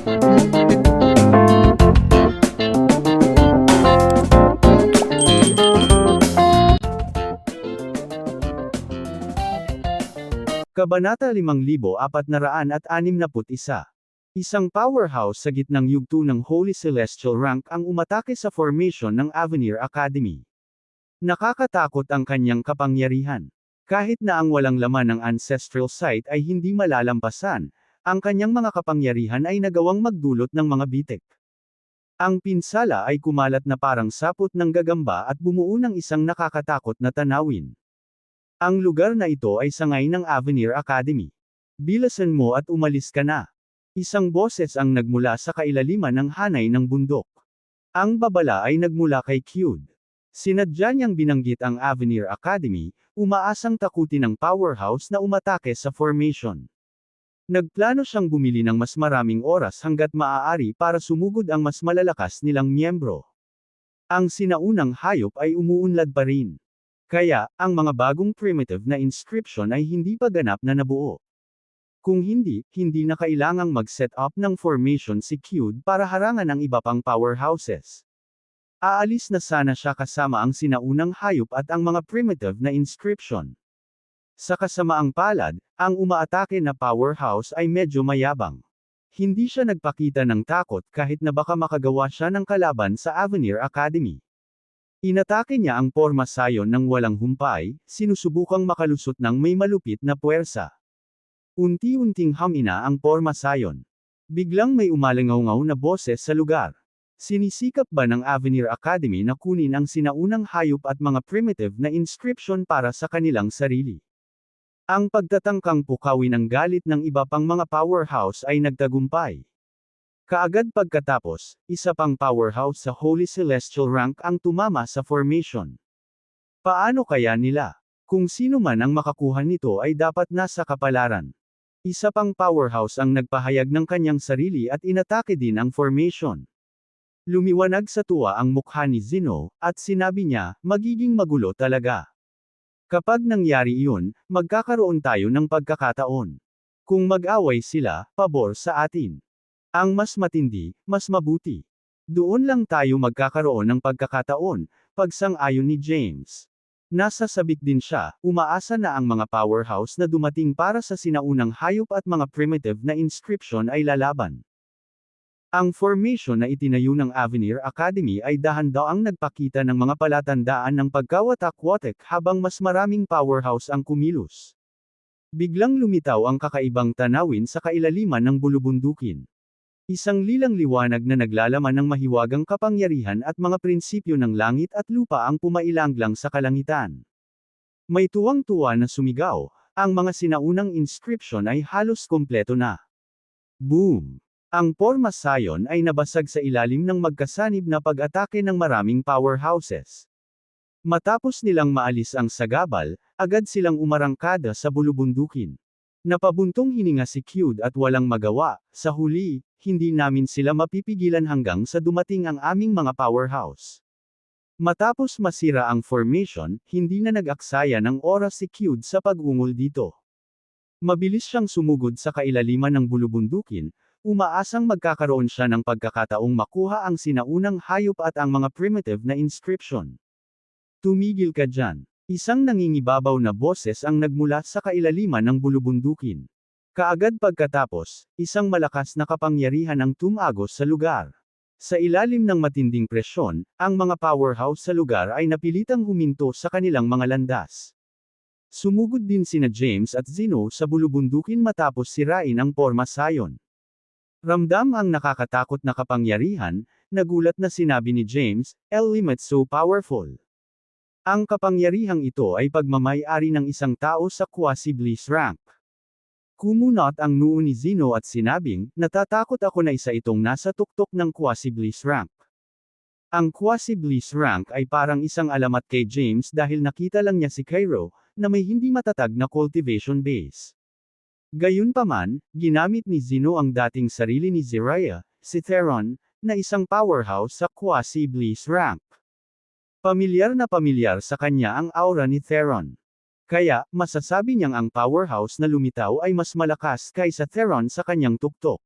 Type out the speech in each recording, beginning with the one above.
Kabanata 5461. Isang powerhouse sa gitnang yugto ng Holy Celestial Rank ang umatake sa formation ng Avenir Academy. Nakakatakot ang kanyang kapangyarihan. Kahit na ang walang laman ng ancestral site ay hindi malalampasan, ang kanyang mga kapangyarihan ay nagawang magdulot ng mga bitik. Ang pinsala ay kumalat na parang sapot ng gagamba at bumuo ng isang nakakatakot na tanawin. Ang lugar na ito ay sangay ng Avenir Academy. Bilasan mo at umalis ka na. Isang boses ang nagmula sa kailaliman ng hanay ng bundok. Ang babala ay nagmula kay Kyud. Sinadya niyang binanggit ang Avenir Academy, umaasang takutin ng powerhouse na umatake sa formation. Nagplano siyang bumili ng mas maraming oras hanggat maaari para sumugod ang mas malalakas nilang miyembro. Ang sinaunang hayop ay umuunlad pa rin. Kaya, ang mga bagong primitive na inscription ay hindi pa ganap na nabuo. Kung hindi na kailangang mag-set up ng formation si Kyud para harangan ang iba pang powerhouses. Aalis na sana siya kasama ang sinaunang hayop at ang mga primitive na inscription. Sa kasamaang palad, ang umaatake na powerhouse ay medyo mayabang. Hindi siya nagpakita ng takot kahit na baka makagawa siya ng kalaban sa Avenir Academy. Inatake niya ang Porma Sayon ng walang humpay, sinusubukang makalusot ng may malupit na puwersa. Unti-unting hamina ang Porma Sayon. Biglang may umalingaw na boses sa lugar. Sinisikap ba ng Avenir Academy na kunin ang sinaunang hayop at mga primitive na inscription para sa kanilang sarili? Ang pagtatangkang pukawin ang galit ng iba pang mga powerhouse ay nagtagumpay. Kaagad pagkatapos, isa pang powerhouse sa Holy Celestial Rank ang tumama sa formation. Paano kaya nila? Kung sino man ang makakuha nito ay dapat nasa kapalaran. Isa pang powerhouse ang nagpahayag ng kanyang sarili at inatake din ang formation. Lumiwanag sa tuwa ang mukha ni Zeno, at sinabi niya, magiging magulo talaga. Kapag nangyari iyon, magkakaroon tayo ng pagkakataon. Kung mag-away sila, pabor sa atin. Ang mas matindi, mas mabuti. Doon lang tayo magkakaroon ng pagkakataon, pagsang-ayon ni James. Nasa sabik din siya, umaasa na ang mga powerhouse na dumating para sa sinaunang hayop at mga primitive na inscription ay lalaban. Ang formation na itinayo ng Avenir Academy ay dahan-daang nagpakita ng mga palatandaan ng pagkawatak-watak habang mas maraming powerhouse ang kumilos. Biglang lumitaw ang kakaibang tanawin sa kailaliman ng bulubundukin. Isang lilang liwanag na naglalaman ng mahiwagang kapangyarihan at mga prinsipyo ng langit at lupa ang pumailanglang sa kalangitan. May tuwang-tuwa na sumigaw, ang mga sinaunang inscription ay halos kompleto na. Boom! Ang Porma Sayon ay nabasag sa ilalim ng magkasanib na pag-atake ng maraming powerhouses. Matapos nilang maalis ang sagabal, agad silang umarangkada sa bulubundukin. Napabuntong hininga si Kyud at walang magawa, sa huli, hindi namin sila mapipigilan hanggang sa dumating ang aming mga powerhouse. Matapos masira ang formation, hindi na nag-aksaya ng oras si Kyud sa pag-ungol dito. Mabilis siyang sumugod sa kailaliman ng bulubundukin, umaasang magkakaroon siya ng pagkakataong makuha ang sinaunang hayop at ang mga primitive na inscription. Tumigil ka dyan. Isang nangingibabaw na boses ang nagmula sa kailaliman ng bulubundukin. Kaagad pagkatapos, isang malakas na kapangyarihan ang tumagos sa lugar. Sa ilalim ng matinding presyon, ang mga powerhouse sa lugar ay napilitang huminto sa kanilang mga landas. Sumugod din sina James at Zeno sa bulubundukin matapos sirain ang Porma Sayon. Ramdam ang nakakatakot na kapangyarihan, nagulat na sinabi ni James, "El limit so powerful." Ang kapangyarihang ito ay pagmamay-ari ng isang tao sa quasi-bliss rank. Kumunot ang noo ni Zeno at sinabing, natatakot ako na isa itong nasa tuktok ng quasi-bliss rank. Ang quasi-bliss rank ay parang isang alamat kay James dahil nakita lang niya si Cairo, na may hindi matatag na cultivation base. Gayunpaman, ginamit ni Zeno ang dating sarili ni Zariah, si Theron, na isang powerhouse sa quasi-bliss rank. Pamilyar na pamilyar sa kanya ang aura ni Theron. Kaya, masasabi niyang ang powerhouse na lumitaw ay mas malakas kaysa Theron sa kanyang tuktok.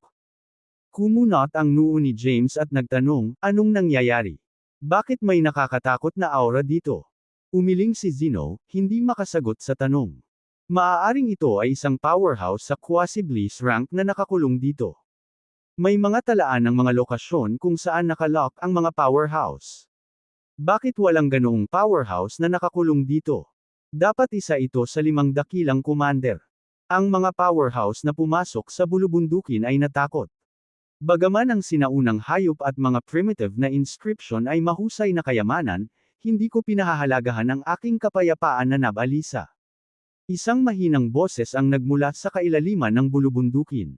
Kumunot ang noo ni James at nagtanong, anong nangyayari? Bakit may nakakatakot na aura dito? Umiling si Zeno, hindi makasagot sa tanong. Maaaring ito ay isang powerhouse sa quasi-bliss rank na nakakulong dito. May mga talaan ng mga lokasyon kung saan nakalock ang mga powerhouse. Bakit walang ganoong powerhouse na nakakulong dito? Dapat isa ito sa 5 dakilang commander. Ang mga powerhouse na pumasok sa bulubundukin ay natakot. Bagaman ang sinaunang hayop at mga primitive na inscription ay mahusay na kayamanan, hindi ko pinahahalagahan ang aking kapayapaan na nabalisa. Isang mahinang boses ang nagmula sa kailaliman ng bulubundukin.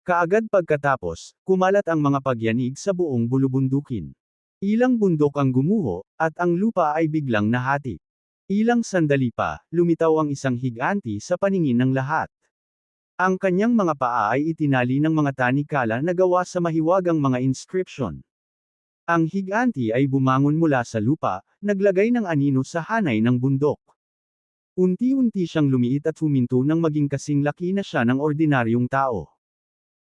Kaagad pagkatapos, kumalat ang mga pagyanig sa buong bulubundukin. Ilang bundok ang gumuho, at ang lupa ay biglang nahati. Ilang sandali pa, lumitaw ang isang higanti sa paningin ng lahat. Ang kanyang mga paa ay itinali ng mga tanikala na gawa sa mahiwagang mga inscription. Ang higanti ay bumangon mula sa lupa, naglagay ng anino sa hanay ng bundok. Unti-unti siyang lumiit at huminto nang maging kasing laki na siya ng ordinaryong tao.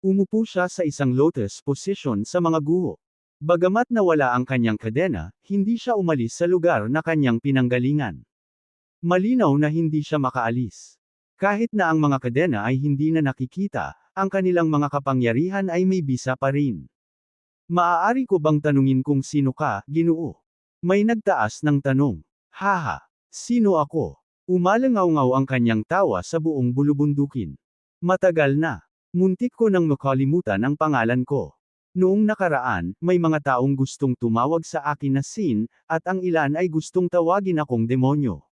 Umupo siya sa isang lotus position sa mga guho. Bagamat nawala ang kanyang kadena, hindi siya umalis sa lugar na kanyang pinanggalingan. Malinaw na hindi siya makaalis. Kahit na ang mga kadena ay hindi na nakikita, ang kanilang mga kapangyarihan ay may bisa pa rin. Maaari ko bang tanungin kung sino ka, Ginoo? May nagtaas ng tanong. Haha, sino ako? Umalangaw-ngaw ang kanyang tawa sa buong bulubundukin. Matagal na. Muntik ko nang makalimutan ang pangalan ko. Noong nakaraan, may mga taong gustong tumawag sa akin na Sin, at ang ilan ay gustong tawagin akong demonyo.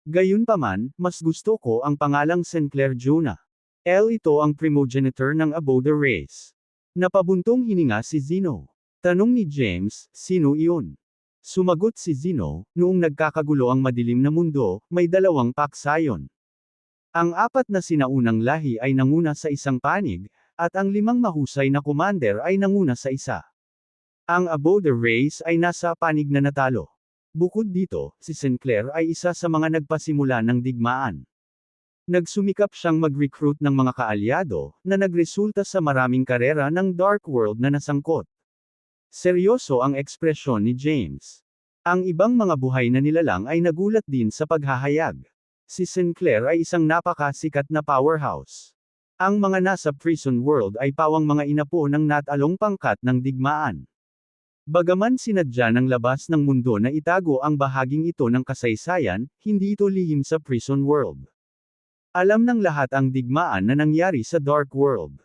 Gayunpaman, mas gusto ko ang pangalang Sinclair Jonah. Ito ang primogenitor ng Abode race. Napabuntong hininga si Zeno. Tanong ni James, sino iyon? Sumagot si Zeno, noong nagkakagulo ang madilim na mundo, may 2 paksayon. Ang 4 na sinaunang lahi ay nanguna sa isang panig, at ang 5 mahusay na commander ay nanguna sa isa. Ang Abode race ay nasa panig na natalo. Bukod dito, si Sinclair ay isa sa mga nagpasimula ng digmaan. Nagsumikap siyang mag-recruit ng mga kaalyado, na nagresulta sa maraming karera ng Dark World na nasangkot. Seryoso ang ekspresyon ni James. Ang ibang mga buhay na nilalang ay nagulat din sa paghahayag. Si Sinclair ay isang napakasikat na powerhouse. Ang mga nasa prison world ay pawang mga inapo ng natalong pangkat ng digmaan. Bagaman sinadya ng labas ng mundo na itago ang bahaging ito ng kasaysayan, hindi ito lihim sa prison world. Alam ng lahat ang digmaan na nangyari sa Dark World.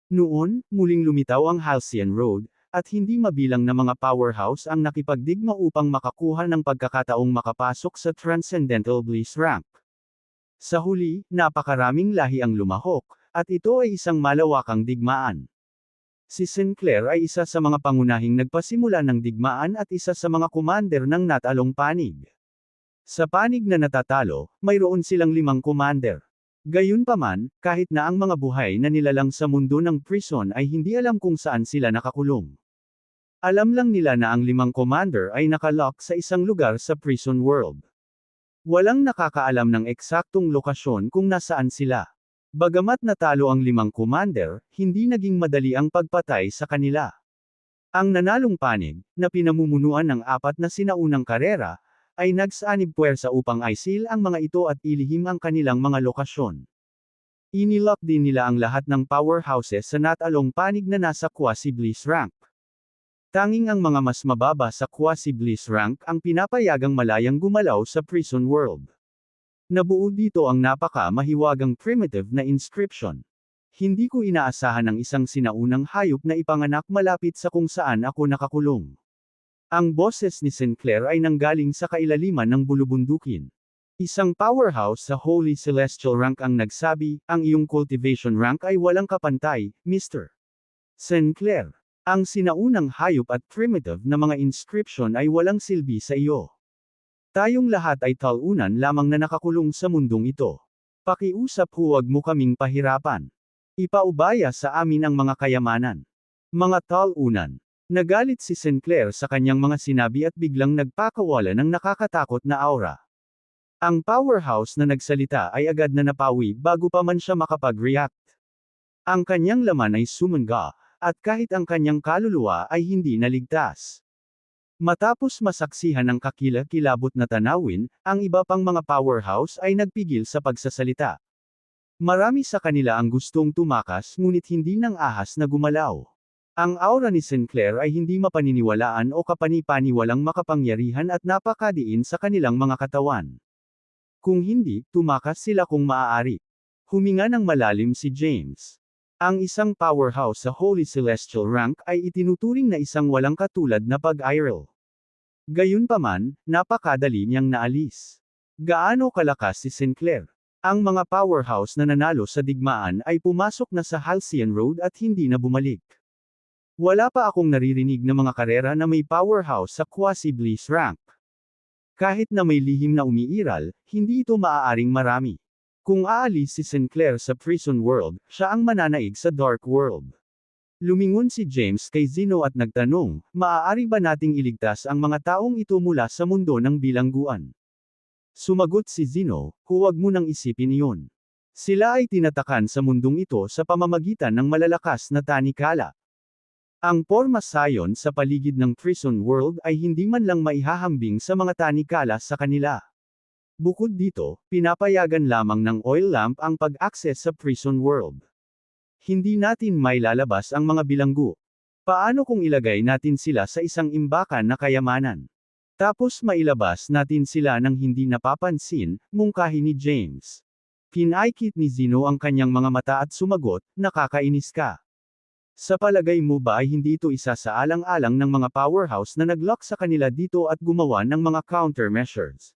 Noon, muling lumitaw ang Halcyon Road, at hindi mabilang na mga powerhouse ang nakipagdigma upang makakuha ng pagkakataong makapasok sa Transcendental Bliss rank. Sa huli, napakaraming lahi ang lumahok, at ito ay isang malawakang digmaan. Si Sinclair ay isa sa mga pangunahing nagpasimula ng digmaan at isa sa mga commander ng natalong panig. Sa panig na natatalo, mayroon silang 5 commander. Gayunpaman, kahit na ang mga buhay na nilalang sa mundo ng prison ay hindi alam kung saan sila nakakulong. Alam lang nila na ang 5 commander ay nakalock sa isang lugar sa prison world. Walang nakakaalam ng eksaktong lokasyon kung nasaan sila. Bagamat natalo ang 5 commander, hindi naging madali ang pagpatay sa kanila. Ang nanalong panig, na pinamumunuan ng 4 na sinaunang karera, ay nagsanib puwersa upang aisil ang mga ito at ilihim ang kanilang mga lokasyon. Inilock din nila ang lahat ng powerhouses sa natalong panig na nasa quasi-bliss rank. Tanging ang mga mas mababa sa quasi-bliss rank ang pinapayagang malayang gumalaw sa prison world. Nabuo dito ang napaka-mahiwagang primitive na inscription. Hindi ko inaasahan ang isang sinaunang hayop na ipanganak malapit sa kung saan ako nakakulong. Ang boses ni Sinclair ay nanggaling sa kailaliman ng bulubundukin. Isang powerhouse sa Holy Celestial rank ang nagsabi, ang iyong cultivation rank ay walang kapantay, Mr. Sinclair. Ang sinaunang hayop at primitive na mga inscription ay walang silbi sa iyo. Tayong lahat ay talunan lamang na nakakulong sa mundong ito. Pakiusap huwag mo kaming pahirapan. Ipaubaya sa amin ang mga kayamanan. Mga talunan. Nagalit si Sinclair sa kanyang mga sinabi at biglang nagpakawala ng nakakatakot na aura. Ang powerhouse na nagsalita ay agad na napawi bago pa man siya makapag-react. Ang kanyang laman ay sumangga, at kahit ang kanyang kaluluwa ay hindi naligtas. Matapos masaksihan ang kakilakilabot na tanawin, ang iba pang mga powerhouse ay nagpigil sa pagsasalita. Marami sa kanila ang gustong tumakas ngunit hindi ng ahas na gumalaw. Ang aura ni Sinclair ay hindi mapaniniwalaan o kapani-paniwalang makapangyarihan at napakadiin sa kanilang mga katawan. Kung hindi, tumakas sila kung maaari. Huminga ng malalim si James. Ang isang powerhouse sa Holy Celestial rank ay itinuturing na isang walang katulad na pag-iral. Gayunpaman, napakadali niyang naalis. Gaano kalakas si Sinclair? Ang mga powerhouse na nanalo sa digmaan ay pumasok na sa Halcyon Road at hindi na bumalik. Wala pa akong naririnig na mga karera na may powerhouse sa Quasi-Bliss rank. Kahit na may lihim na umiiral, hindi ito maaaring marami. Kung aalis si Sinclair sa Prison World, siya ang mananaig sa Dark World. Lumingon si James kay Zeno at nagtanong, maaari ba nating iligtas ang mga taong ito mula sa mundo ng bilangguan? Sumagot si Zeno, huwag mo nang isipin iyon. Sila ay tinatakan sa mundong ito sa pamamagitan ng malalakas na tanikala. Ang porma sayon sa paligid ng Prison World ay hindi man lang maihahambing sa mga tanikala sa kanila. Bukod dito, pinapayagan lamang ng oil lamp ang pag-access sa Prison World. Hindi natin mailalabas ang mga bilanggo. Paano kung ilagay natin sila sa isang imbakan na kayamanan? Tapos mailabas natin sila ng hindi napapansin, mungkahi ni James. Pinaikit ni Zeno ang kanyang mga mata at sumagot, nakakainis ka. Sa palagay mo ba ay hindi ito isa sa alang-alang ng mga powerhouse na naglock sa kanila dito at gumawa ng mga countermeasures?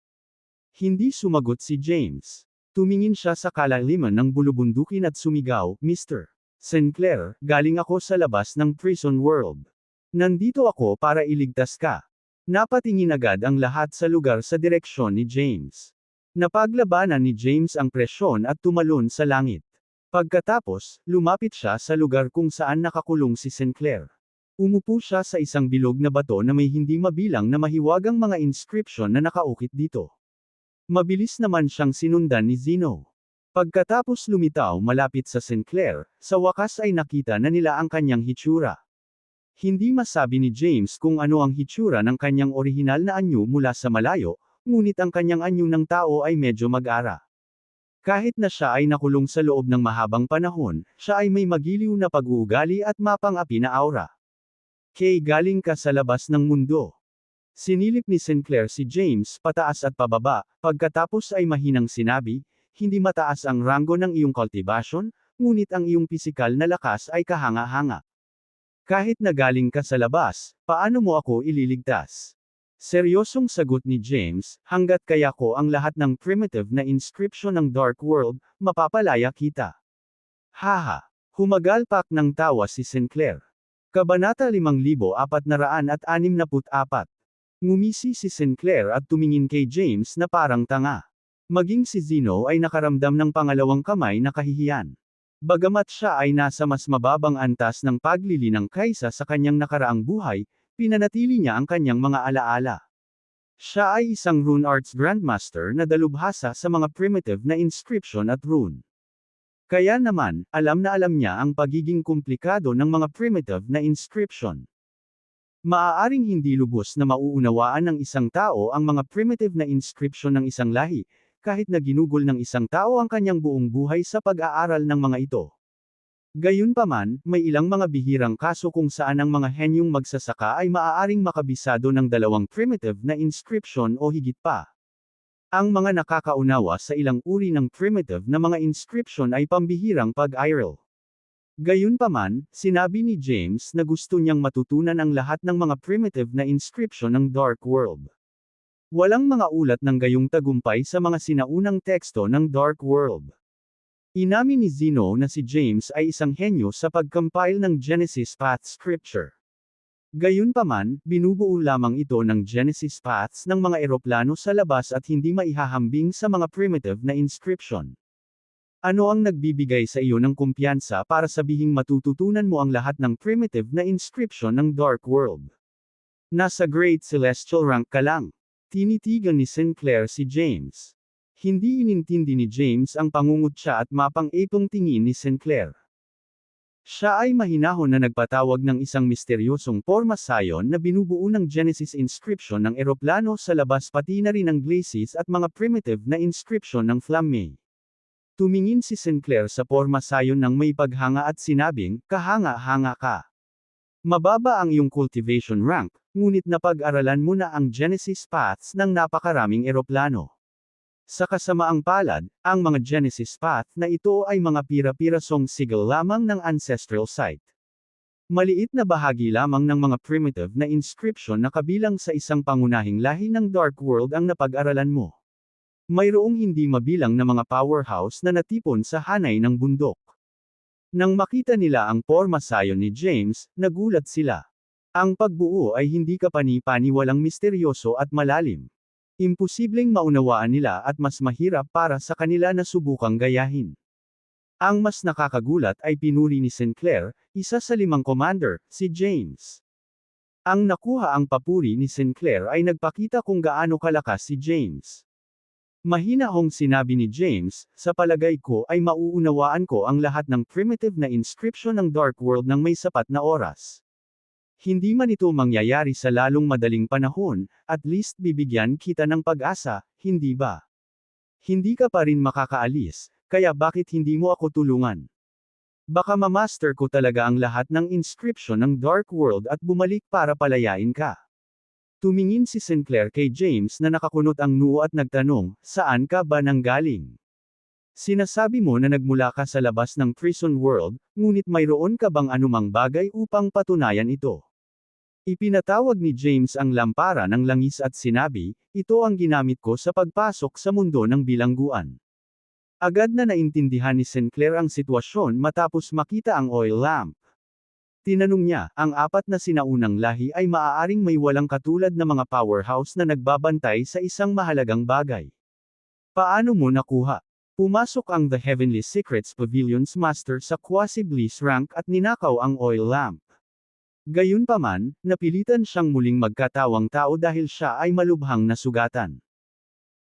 Hindi sumagot si James. Tumingin siya sa kalaliman ng bulubundukin at sumigaw, Mr. Sinclair, galing ako sa labas ng Prison World. Nandito ako para iligtas ka. Napatingin agad ang lahat sa lugar sa direksyon ni James. Napaglabanan ni James ang presyon at tumalon sa langit. Pagkatapos, lumapit siya sa lugar kung saan nakakulong si Sinclair. Umupo siya sa isang bilog na bato na may hindi mabilang na mahiwagang mga inscription na nakaukit dito. Mabilis naman siyang sinundan ni Zeno. Pagkatapos lumitaw malapit sa Sinclair, sa wakas ay nakita na nila ang kanyang hitsura. Hindi masabi ni James kung ano ang hitsura ng kanyang orihinal na anyo mula sa malayo, ngunit ang kanyang anyo ng tao ay medyo mag-ara. Kahit na siya ay nakulong sa loob ng mahabang panahon, siya ay may magiliw na pag-uugali at mapang-api na aura. Kay galing ka sa labas ng mundo. Sinilip ni Sinclair si James pataas at pababa, pagkatapos ay mahinang sinabi, hindi mataas ang ranggo ng iyong cultivation, ngunit ang iyong pisikal na lakas ay kahanga-hanga. Kahit na galing ka sa labas, paano mo ako ililigtas? Seryosong sagot ni James, hanggat kaya ko ang lahat ng primitive na inscription ng Dark World, mapapalaya kita. Haha! Humagalpak ng tawa si Sinclair. Kabanata 5464. Ngumisi si Sinclair at tumingin kay James na parang tanga. Maging si Zeno ay nakaramdam ng pangalawang kamay na kahihiyan. Bagamat siya ay nasa mas mababang antas ng paglilinang kaysa sa kanyang nakaraang buhay, pinanatili niya ang kanyang mga alaala. Siya ay isang rune arts grandmaster na dalubhasa sa mga primitive na inscription at rune. Kaya naman, alam na alam niya ang pagiging komplikado ng mga primitive na inscription. Maaaring hindi lubos na mauunawaan ng isang tao ang mga primitive na inscription ng isang lahi, kahit na ginugol ng isang tao ang kanyang buong buhay sa pag-aaral ng mga ito. Gayunpaman, may ilang mga bihirang kaso kung saan ang mga henyong magsasaka ay maaaring makabisado ng dalawang primitive na inscription o higit pa. Ang mga nakakaunawa sa ilang uri ng primitive na mga inscription ay pambihirang pag-iral. Gayunpaman, sinabi ni James na gusto niyang matutunan ang lahat ng mga primitive na inscription ng Dark World. Walang mga ulat ng gayong tagumpay sa mga sinaunang teksto ng Dark World. Inamin ni Zeno na si James ay isang henyo sa pag-compile ng Genesis Path Scripture. Gayunpaman, binubuo lamang ito ng Genesis Paths ng mga eroplano sa labas at hindi maihahambing sa mga primitive na inscription. Ano ang nagbibigay sa iyo ng kumpiyansa para sabihing matututunan mo ang lahat ng primitive na inscription ng Dark World? Nasa Great Celestial rank ka lang. Tinitigan ni Sinclair si James. Hindi inintindi ni James ang pangungutya at mapang-ipong tingin ni Sinclair. Siya ay mahinahon na nagpatawag ng isang misteryosong pormasayon na binubuo ng Genesis inscription ng eroplano sa labas pati na rin ng glacis at mga primitive na inscription ng Flamme. Tumingin si Sinclair sa pormasayon ng may paghanga at sinabing, kahanga-hanga ka. Mababa ang iyong cultivation rank, ngunit napag-aralan mo na ang Genesis paths ng napakaraming eroplano. Sa kasamaang palad, ang mga Genesis path na ito ay mga pira-pirasong sigil lamang ng ancestral site. Maliit na bahagi lamang ng mga primitive na inscription na kabilang sa isang pangunahing lahi ng Dark World ang napag-aralan mo. Mayroong hindi mabilang na mga powerhouse na natipon sa hanay ng bundok. Nang makita nila ang pormasayon ni James, nagulat sila. Ang pagbuo ay hindi kapani-paniwalang misteryoso at malalim. Imposibleng maunawaan nila at mas mahirap para sa kanila na subukang gayahin. Ang mas nakakagulat ay pinuri ni Sinclair, isa sa 5 commander, si James. Ang nakuha ang papuri ni Sinclair ay nagpakita kung gaano kalakas si James. Mahinahong sinabi ni James, sa palagay ko ay mauunawaan ko ang lahat ng primitive na inscription ng Dark World ng may sapat na oras. Hindi man ito mangyayari sa lalong madaling panahon, at least bibigyan kita ng pag-asa, hindi ba? Hindi ka pa rin makakaalis, kaya bakit hindi mo ako tulungan? Baka mamaster ko talaga ang lahat ng inscription ng Dark World at bumalik para palayain ka. Tumingin si Sinclair kay James na nakakunot ang noo at nagtanong, saan ka ba nanggaling? Sinasabi mo na nagmula ka sa labas ng prison world, ngunit mayroon ka bang anumang bagay upang patunayan ito? Ipinatawag ni James ang lampara ng langis at sinabi, ito ang ginamit ko sa pagpasok sa mundo ng bilangguan. Agad na naintindihan ni Sinclair ang sitwasyon matapos makita ang oil lamp. Tinanong niya, ang 4 na sinaunang lahi ay maaaring may walang katulad na mga powerhouse na nagbabantay sa isang mahalagang bagay. Paano mo nakuha? Pumasok ang The Heavenly Secrets Pavilion's Master sa quasi-bliss rank at ninakaw ang oil lamp. Gayunpaman, napilitan siyang muling magkatawang tao dahil siya ay malubhang nasugatan.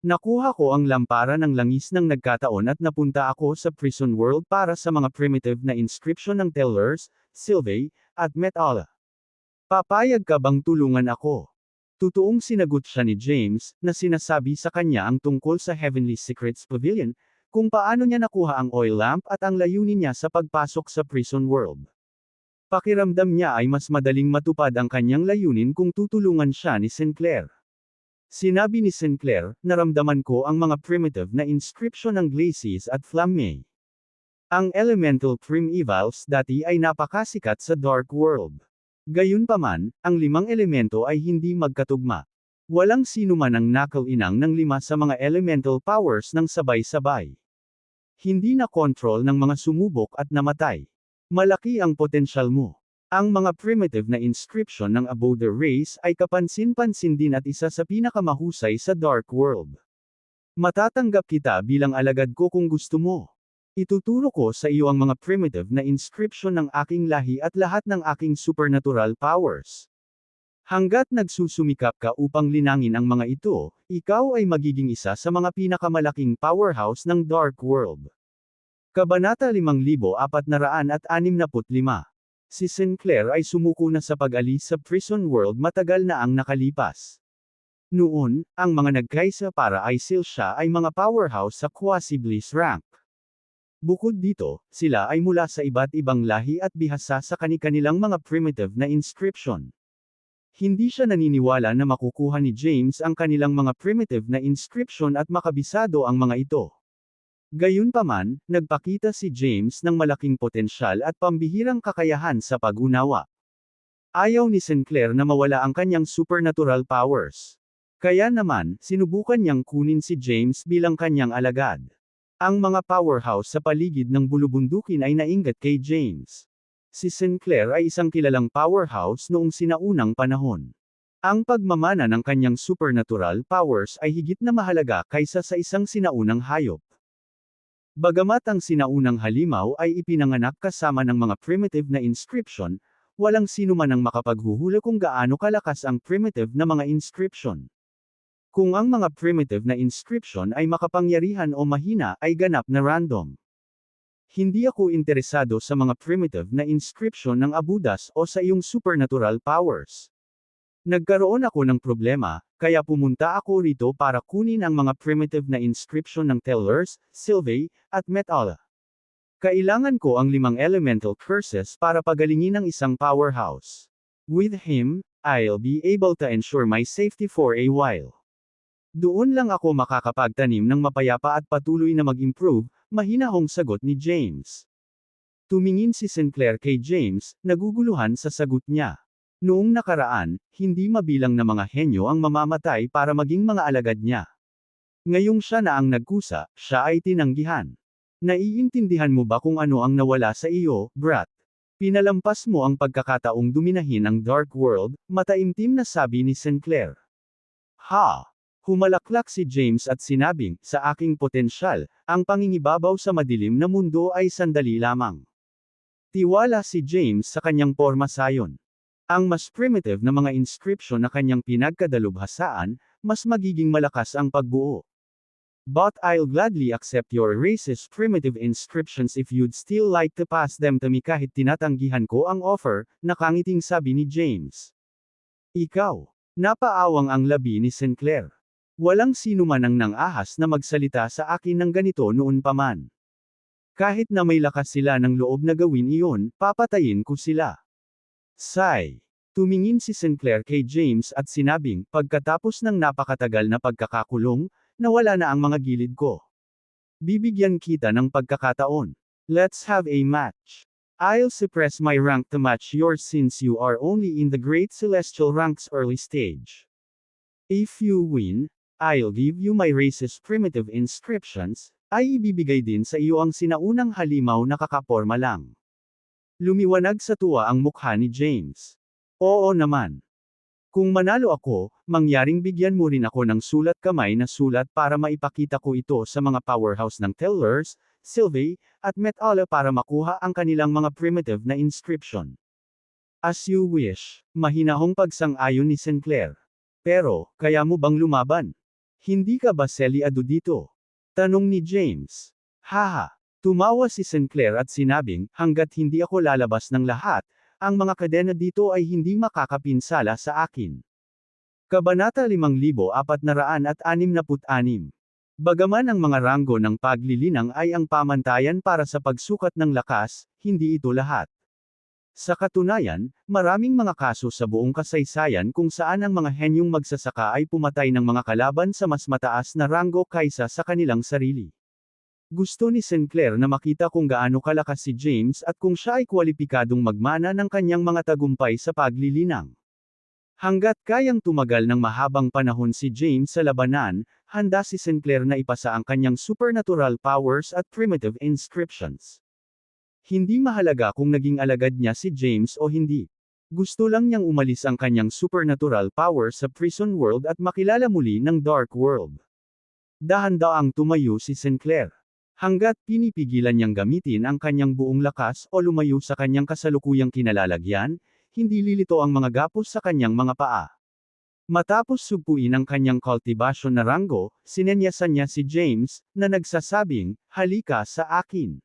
Nakuha ko ang lampara ng langis ng nagkataon at napunta ako sa prison world para sa mga primitive na inscription ng Tellers, Sylvae, at Metala. Papayag ka bang tulungan ako? Totoong sinagot siya ni James, na sinasabi sa kanya ang tungkol sa Heavenly Secrets Pavilion, kung paano niya nakuha ang oil lamp at ang layunin niya sa pagpasok sa prison world. Pakiramdam niya ay mas madaling matupad ang kanyang layunin kung tutulungan siya ni Sinclair. Sinabi ni Sinclair, naramdaman ko ang mga primitive na inscription ng glacis at Flamme. Ang elemental primevals dati ay napakasikat sa Dark World. Gayunpaman, ang 5 elemento ay hindi magkatugma. Walang sino man ang nakal-inang ng 5 sa mga elemental powers ng sabay-sabay. Hindi na kontrol ng mga sumubok at namatay. Malaki ang potensyal mo. Ang mga primitive na inscription ng Abode the Race ay kapansin-pansin din at isa sa pinakamahusay sa Dark World. Matatanggap kita bilang alagad ko kung gusto mo. Ituturo ko sa iyo ang mga primitive na inscription ng aking lahi at lahat ng aking supernatural powers. Hanggat nagsusumikap ka upang linangin ang mga ito, ikaw ay magiging isa sa mga pinakamalaking powerhouse ng Dark World. Kabanata 5465. Si Sinclair ay sumuko na sa pag-alis sa prison world matagal na ang nakalipas. Noon, ang mga nagkaisa para ISIL siya ay mga powerhouse sa quasi-bliss rank. Bukod dito, sila ay mula sa iba't ibang lahi at bihasa sa kani-kanilang mga primitive na inscription. Hindi siya naniniwala na makukuha ni James ang kanilang mga primitive na inscription at makabisado ang mga ito. Gayunpaman, nagpakita si James ng malaking potensyal at pambihirang kakayahan sa pag-unawa. Ayaw ni Sinclair na mawala ang kanyang supernatural powers. Kaya naman, sinubukan niyang kunin si James bilang kanyang alagad. Ang mga powerhouse sa paligid ng bulubundukin ay naingat kay James. Si Sinclair ay isang kilalang powerhouse noong sinaunang panahon. Ang pagmamana ng kanyang supernatural powers ay higit na mahalaga kaysa sa isang sinaunang hayop. Bagamat ang sinaunang halimaw ay ipinanganak kasama ng mga primitive na inscription, walang sino man ang makapaghuhula kung gaano kalakas ang primitive na mga inscription. Kung ang mga primitive na inscription ay makapangyarihan o mahina ay ganap na random. Hindi ako interesado sa mga primitive na inscription ng Abudas o sa iyong supernatural powers. Nagkaroon ako ng problema, kaya pumunta ako rito para kunin ang mga primitive na inscription ng Tellers, Sylvae, at Metala. Kailangan ko ang 5 elemental curses para pagalingin ang isang powerhouse. With him, I'll be able to ensure my safety for a while. Doon lang ako makakapagtanim ng mapayapa at patuloy na mag-improve, mahinahong sagot ni James. Tumingin si Sinclair kay James, naguguluhan sa sagot niya. Noong nakaraan, hindi mabilang na mga henyo ang mamamatay para maging mga alagad niya. Ngayong siya na ang nagkusa, siya ay tinanggihan. Naiintindihan mo ba kung ano ang nawala sa iyo, brat? Pinalampas mo ang pagkakataong duminahin ang Dark World, mataimtim na sabi ni Sinclair. Ha! Humalaklak si James at sinabing, sa aking potensyal, ang pangingibabaw sa madilim na mundo ay sandali lamang. Tiwala si James sa kanyang porma sayon. Ang mas primitive na mga inscription na kanyang pinagkadalubhasaan, mas magiging malakas ang pagbuo. But I'll gladly accept your race's primitive inscriptions if you'd still like to pass them to me kahit tinatanggihan ko ang offer, nakangiting sabi ni James. Ikaw. Napaawang ang labi ni Sinclair. Walang sino man ang nang-ahas na magsalita sa akin ng ganito noon pa man. Kahit na may lakas sila ng loob na gawin iyon, papatayin ko sila. Sigh. Tumingin si Sinclair kay James at sinabing, pagkatapos ng napakatagal na pagkakakulong, nawala na ang mga gilid ko. Bibigyan kita ng pagkakataon. Let's have a match. I'll suppress my rank to match yours since you are only in the Great Celestial rank's early stage. If you win, I'll give you my race's primitive inscriptions, ay ibibigay din sa iyo ang sinaunang halimaw na kakaporma lang. Lumiwanag sa tuwa ang mukha ni James. Oo naman. Kung manalo ako, mangyaring bigyan mo rin ako ng sulat kamay na sulat para maipakita ko ito sa mga powerhouse ng Tellers, Sylvae, at Metala para makuha ang kanilang mga primitive na inscription. As you wish, mahinahong pagsang-ayon ni Sinclair. Pero, kaya mo bang lumaban? Hindi ka ba selyado dito? Tanong ni James. Haha. Tumawa si Sinclair at sinabing, hanggat hindi ako lalabas ng lahat, ang mga kadena dito ay hindi makakapinsala sa akin. Kabanata 5466. Bagaman ang mga ranggo ng paglilinang ay ang pamantayan para sa pagsukat ng lakas, hindi ito lahat. Sa katunayan, maraming mga kaso sa buong kasaysayan kung saan ang mga henyong magsasaka ay pumatay ng mga kalaban sa mas mataas na ranggo kaysa sa kanilang sarili. Gusto ni Sinclair na makita kung gaano kalakas si James at kung siya ay kwalipikadong magmana ng kanyang mga tagumpay sa paglilinang. Hanggat kayang tumagal ng mahabang panahon si James sa labanan, handa si Sinclair na ipasa ang kanyang supernatural powers at primitive inscriptions. Hindi mahalaga kung naging alagad niya si James o hindi. Gusto lang niyang umalis ang kanyang supernatural power sa prison world at makilala muli ng Dark World. Dahan-daang tumayo si Sinclair. Hanggat pinipigilan niyang gamitin ang kanyang buong lakas o lumayo sa kanyang kasalukuyang kinalalagyan, hindi lilito ang mga gapos sa kanyang mga paa. Matapos sugpuin ang kanyang cultivation na ranggo, sinenyasan niya si James, na nagsasabing, halika sa akin.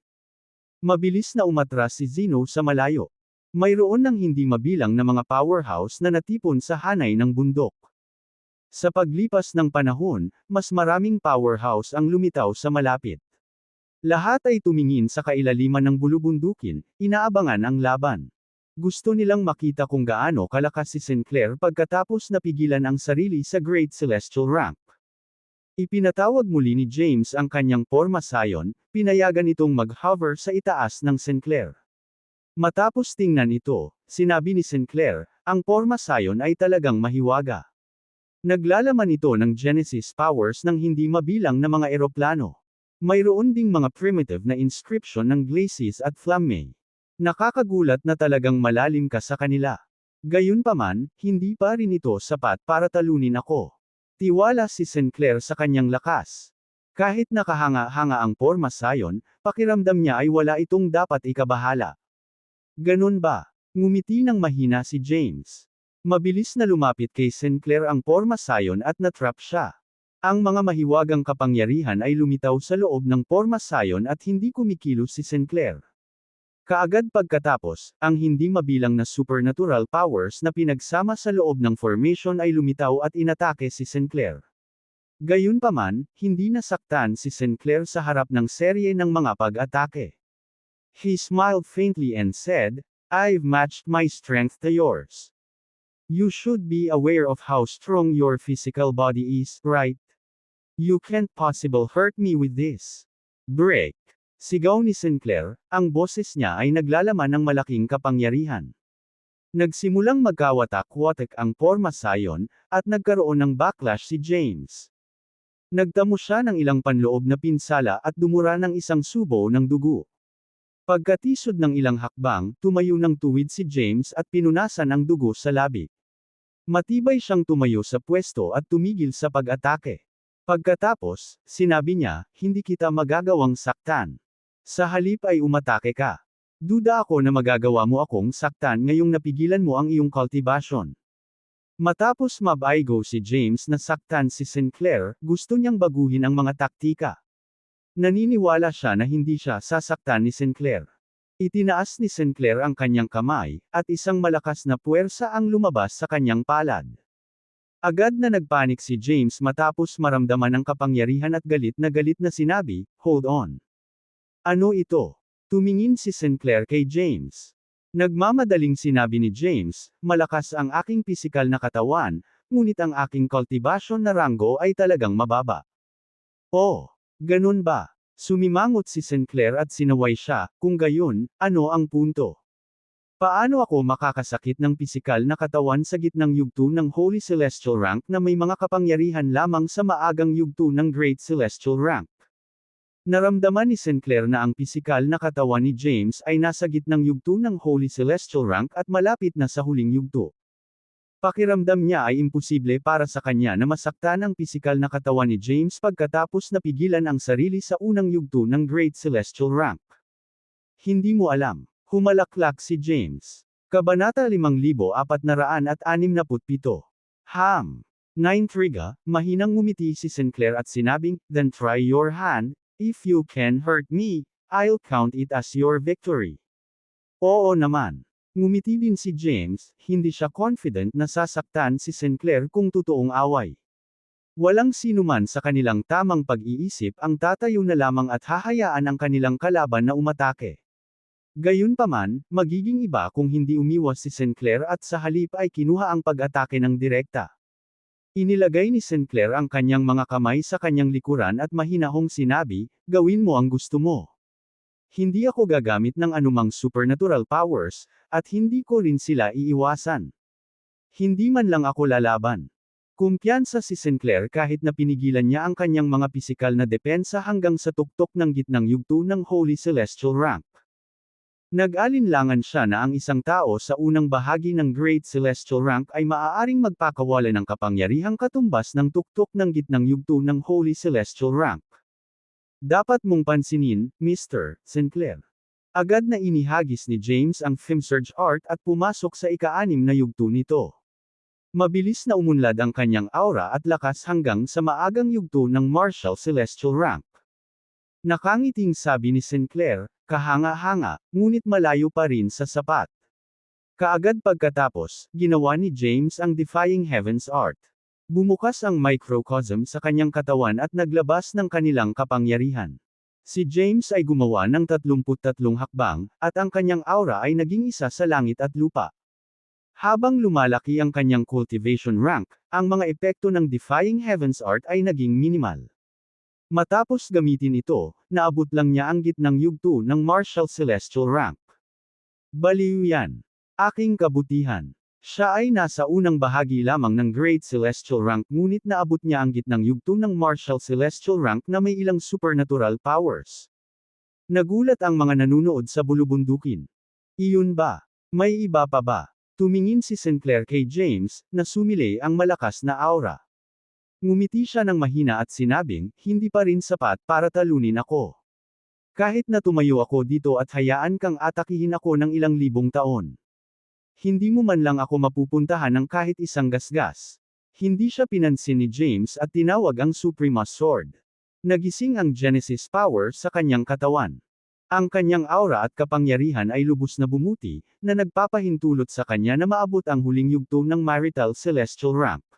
Mabilis na umatras si Zeno sa malayo. Mayroon ng hindi mabilang na mga powerhouse na natipon sa hanay ng bundok. Sa paglipas ng panahon, mas maraming powerhouse ang lumitaw sa malapit. Lahat ay tumingin sa kailaliman ng bulubundukin, inaabangan ang laban. Gusto nilang makita kung gaano kalakas si Sinclair pagkatapos napigilan ang sarili sa Great Celestial rank. Ipinatawag muli ni James ang kanyang porma sayon, pinayagan itong mag-hover sa itaas ng Sinclair. Matapos tingnan ito, sinabi ni Sinclair, ang porma sayon ay talagang mahiwaga. Naglalaman ito ng Genesis powers ng hindi mabilang na mga eroplano. Mayroon ding mga primitive na inscription ng Glacis at Flamme. Nakakagulat na talagang malalim ka sa kanila. Gayunpaman, hindi pa rin ito sapat para talunin ako. Tiwala si Sinclair sa kanyang lakas. Kahit nakahanga-hanga ang porma sayon, pakiramdam niya ay wala itong dapat ikabahala. Ganun ba? Ngumiti ng mahina si James. Mabilis na lumapit kay Sinclair ang porma sayon at natrap siya. Ang mga mahiwagang kapangyarihan ay lumitaw sa loob ng porma sayon at hindi kumikilos si Sinclair. Kaagad pagkatapos, ang hindi mabilang na supernatural powers na pinagsama sa loob ng formation ay lumitaw at inatake si Sinclair. Gayunpaman, hindi nasaktan si Sinclair sa harap ng serye ng mga pag-atake. He smiled faintly and said, "I've matched my strength to yours. You should be aware of how strong your physical body is, right? You can't possibly hurt me with this." Break! Sigaw ni Sinclair, ang boses niya ay naglalaman ng malaking kapangyarihan. Nagsimulang magkawatak-watak ang porma sayon, at nagkaroon ng backlash si James. Nagtamo siya ng ilang panloob na pinsala at dumura ng isang subo ng dugo. Pagkatisod ng ilang hakbang, tumayo ng tuwid si James at pinunasan ang dugo sa labi. Matibay siyang tumayo sa pwesto at tumigil sa pag-atake. Pagkatapos, sinabi niya, "Hindi kita magagawang saktan. Sa halip ay umatake ka. Duda ako na magagawa mo akong saktan ngayong napigilan mo ang iyong cultivation." Matapos mabaigo si James na saktan si Sinclair, gusto niyang baguhin ang mga taktika. Naniniwala siya na hindi siya sasaktan ni Sinclair. Itinaas ni Sinclair ang kanyang kamay, at isang malakas na puwersa ang lumabas sa kanyang palad. Agad na nagpanik si James matapos maramdaman ang kapangyarihan at galit na sinabi, "Hold on. Ano ito?" Tumingin si Sinclair kay James. Nagmamadaling sinabi ni James, "Malakas ang aking pisikal na katawan, ngunit ang aking cultivation na ranggo ay talagang mababa." "Oh, ganun ba?" Sumimangot si Sinclair at sinaway siya, "Kung gayon, ano ang punto? Paano ako makakasakit ng pisikal na katawan sa gitnang yugto ng Holy Celestial Rank na may mga kapangyarihan lamang sa maagang yugto ng Great Celestial Rank?" Naramdaman ni Sinclair na ang pisikal na katawan ni James ay nasa gitnang yugto ng Holy Celestial Rank at malapit na sa huling yugto. Pakiramdam niya ay imposible para sa kanya na masaktan ang pisikal na katawan ni James pagkatapos napigilan ang sarili sa unang yugto ng Great Celestial Rank. Hindi mo alam. Humalaklak si James. Kabanata 5467. Naintriga, mahinang ngumiti si Sinclair at sinabing, "Then try your hand. If you can hurt me, I'll count it as your victory." Oo naman. Ngumiti din si James, hindi siya confident na sasaktan si Sinclair kung totoong away. Walang sinuman sa kanilang tamang pag-iisip ang tatayo na lamang at hahayaan ang kanilang kalaban na umatake. Gayunpaman, magiging iba kung hindi umiwas si Sinclair at sa halip ay kinuha ang pag-atake ng direkta. Inilagay ni Sinclair ang kanyang mga kamay sa kanyang likuran at mahinahong sinabi, "Gawin mo ang gusto mo. Hindi ako gagamit ng anumang supernatural powers, at hindi ko rin sila iiwasan. Hindi man lang ako lalaban." Kumpiyansa si Sinclair kahit na pinigilan niya ang kanyang mga pisikal na depensa hanggang sa tuktok ng gitnang yugto ng Holy Celestial Rank. Nag-alinlangan siya na ang isang tao sa unang bahagi ng Great Celestial Rank ay maaaring magpakawala ng kapangyarihang katumbas ng tuktok ng gitnang yugto ng Holy Celestial Rank. "Dapat mong pansinin, Mr. Sinclair." Agad na inihagis ni James ang Femsurge Art at pumasok sa ika-6 na yugto nito. Mabilis na umunlad ang kanyang aura at lakas hanggang sa maagang yugto ng Martial Celestial Rank. Nakangiting sabi ni Sinclair, kahanga-hanga, ngunit malayo pa rin sa sapat. Kaagad pagkatapos, ginawa ni James ang Defying Heavens Art. Bumukas ang microcosm sa kanyang katawan at naglabas ng kanilang kapangyarihan. Si James ay gumawa ng 33 hakbang, at ang kanyang aura ay naging isa sa langit at lupa. Habang lumalaki ang kanyang cultivation rank, ang mga epekto ng Defying Heavens Art ay naging minimal. Matapos gamitin ito, naabot lang niya ang gitnang yugto ng Martial Celestial Rank. Baliw yan. Aking kabutihan. Siya ay nasa unang bahagi lamang ng Great Celestial Rank ngunit naabot niya ang gitnang yugto ng Martial Celestial Rank na may ilang supernatural powers. Nagulat ang mga nanunood sa bulubundukin. Iyon ba? May iba pa ba? Tumingin si Sinclair kay James, na sumilay ang malakas na aura. Ngumiti siya ng mahina at sinabing, "Hindi pa rin sapat para talunin ako. Kahit na tumayo ako dito at hayaan kang atakihin ako ng ilang libong taon. Hindi mo man lang ako mapupuntahan ng kahit isang gasgas. Hindi siya pinansin ni James at tinawag ang Suprema Sword. Nagising ang Genesis power sa kanyang katawan. Ang kanyang aura at kapangyarihan ay lubos na bumuti, na nagpapahintulot sa kanya na maabot ang huling yugto ng marital celestial rank.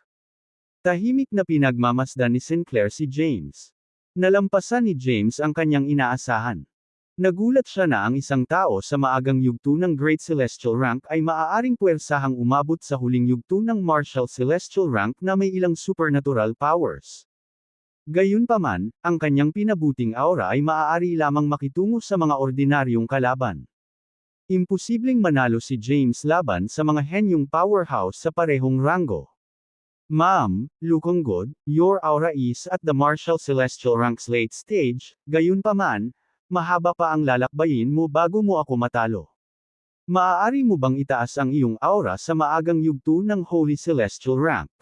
Tahimik na pinagmamasdan ni Sinclair si James. Nalampasan ni James ang kanyang inaasahan. Nagulat siya na ang isang tao sa maagang yugto ng Great Celestial Rank ay maaaring puwersahang umabot sa huling yugto ng Martial Celestial Rank na may ilang supernatural powers. Gayunpaman, ang kanyang pinabuting aura ay maaari lamang makitungo sa mga ordinaryong kalaban. Imposibleng manalo si James laban sa mga henyong powerhouse sa parehong ranggo. Ma'am, looking good, your aura is at the Martial Celestial Rank's late stage, gayunpaman, mahaba pa ang lalakbayin mo bago mo ako matalo. Maaari mo bang itaas ang iyong aura sa maagang yugto ng Holy Celestial Rank?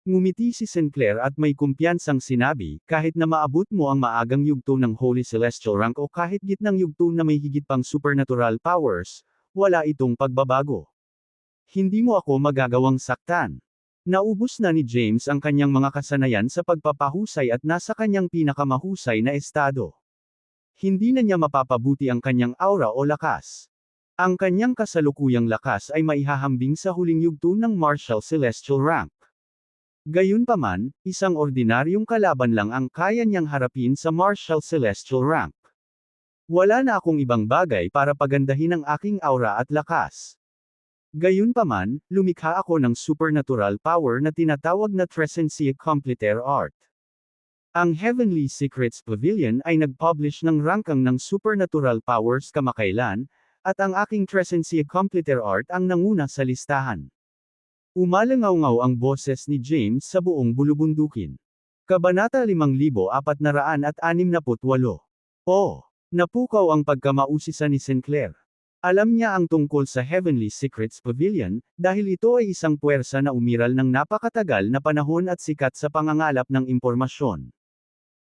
Ngumiti si Sinclair at may kumpiyansang sinabi, kahit na maabot mo ang maagang yugto ng Holy Celestial Rank o kahit gitnang yugto na may higit pang supernatural powers, wala itong pagbabago. Hindi mo ako magagawang saktan. Naubos na ni James ang kanyang mga kasanayan sa pagpapahusay at nasa kanyang pinakamahusay na estado. Hindi na niya mapapabuti ang kanyang aura o lakas. Ang kanyang kasalukuyang lakas ay maihahambing sa huling yugto ng Martial Celestial Rank. Gayunpaman, isang ordinaryong kalaban lang ang kaya niyang harapin sa Martial Celestial Rank. Wala na akong ibang bagay para pagandahin ang aking aura at lakas. Gayunpaman, lumikha ako ng supernatural power na tinatawag na Trescentia Completaire Art. Ang Heavenly Secrets Pavilion ay nag-publish ng rangkang ng supernatural powers kamakailan, at ang aking Trescentia Completaire Art ang nanguna sa listahan. Umalangaw-ngaw ang boses ni James sa buong bulubundukin. Kabanata 5468. Napukaw ang pagkamausisa ni Sinclair. Alam niya ang tungkol sa Heavenly Secrets Pavilion, dahil ito ay isang puwersa na umiral ng napakatagal na panahon at sikat sa pangangalap ng impormasyon.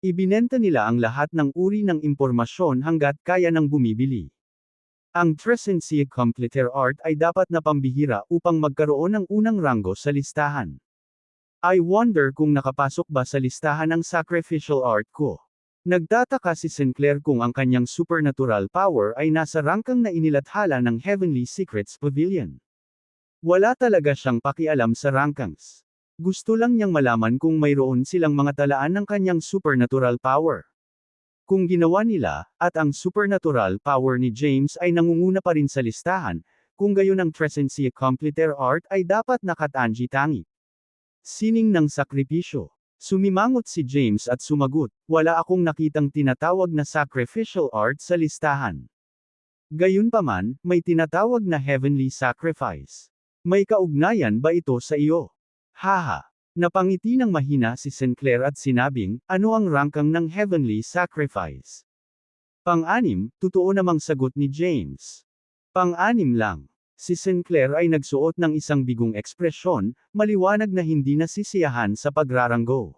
Ibinenta nila ang lahat ng uri ng impormasyon hanggat kaya ng bumibili. Ang Trescentia Completaire Art ay dapat na pambihira upang magkaroon ng unang ranggo sa listahan. I wonder kung nakapasok ba sa listahan ang Sacrificial Art ko. Nagtataka si Sinclair kung ang kanyang supernatural power ay nasa rangkang na inilathala ng Heavenly Secrets Pavilion. Wala talaga siyang pakialam sa rankings. Gusto lang niyang malaman kung mayroon silang mga talaan ng kanyang supernatural power. Kung ginawa nila, at ang supernatural power ni James ay nangunguna pa rin sa listahan, kung gayon ang Trescentia Completaire Art ay dapat nakatangi-tangi. Sining ng sakripisyo. Sumimangot si James at sumagot, wala akong nakitang tinatawag na sacrificial art sa listahan. Gayunpaman, may tinatawag na heavenly sacrifice. May kaugnayan ba ito sa iyo? Haha. Napangiti ng mahina si Sinclair at sinabing, ano ang rangkang ng heavenly sacrifice? Pang-anim, totoo namang sagot ni James. Pang-anim lang. Si Sinclair ay nagsuot ng isang bigong ekspresyon, maliwanag na hindi nasisiyahan sa pagraranggo.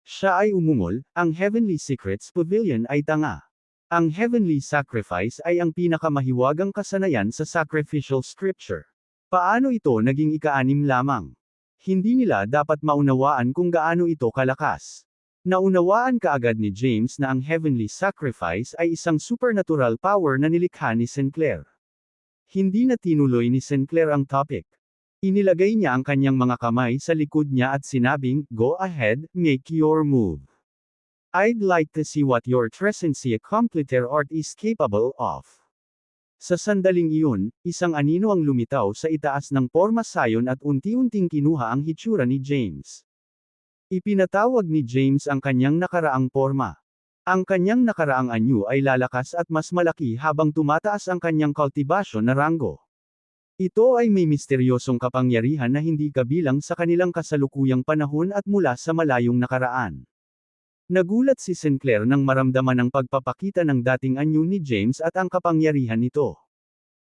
Siya ay umungol, ang Heavenly Secrets Pavilion ay tanga. Ang Heavenly Sacrifice ay ang pinakamahiwagang kasanayan sa sacrificial scripture. Paano ito naging ika-anim lamang? Hindi nila dapat maunawaan kung gaano ito kalakas. Naunawaan kaagad ni James na ang Heavenly Sacrifice ay isang supernatural power na nilikha ni Sinclair. Hindi na tinuloy ni Sinclair ang topic. Inilagay niya ang kanyang mga kamay sa likod niya at sinabing, go ahead, make your move. I'd like to see what your Trescentia Completaire Art is capable of. Sa sandaling iyon, isang anino ang lumitaw sa itaas ng porma sayon at unti-unting kinuha ang hitsura ni James. Ipinatawag ni James ang kanyang nakaraang porma. Ang kanyang nakaraang anyo ay lalakas at mas malaki habang tumataas ang kanyang kultibasyon na ranggo. Ito ay may misteryosong kapangyarihan na hindi kabilang sa kanilang kasalukuyang panahon at mula sa malayong nakaraan. Nagulat si Sinclair nang maramdaman ang pagpapakita ng dating anyo ni James at ang kapangyarihan nito.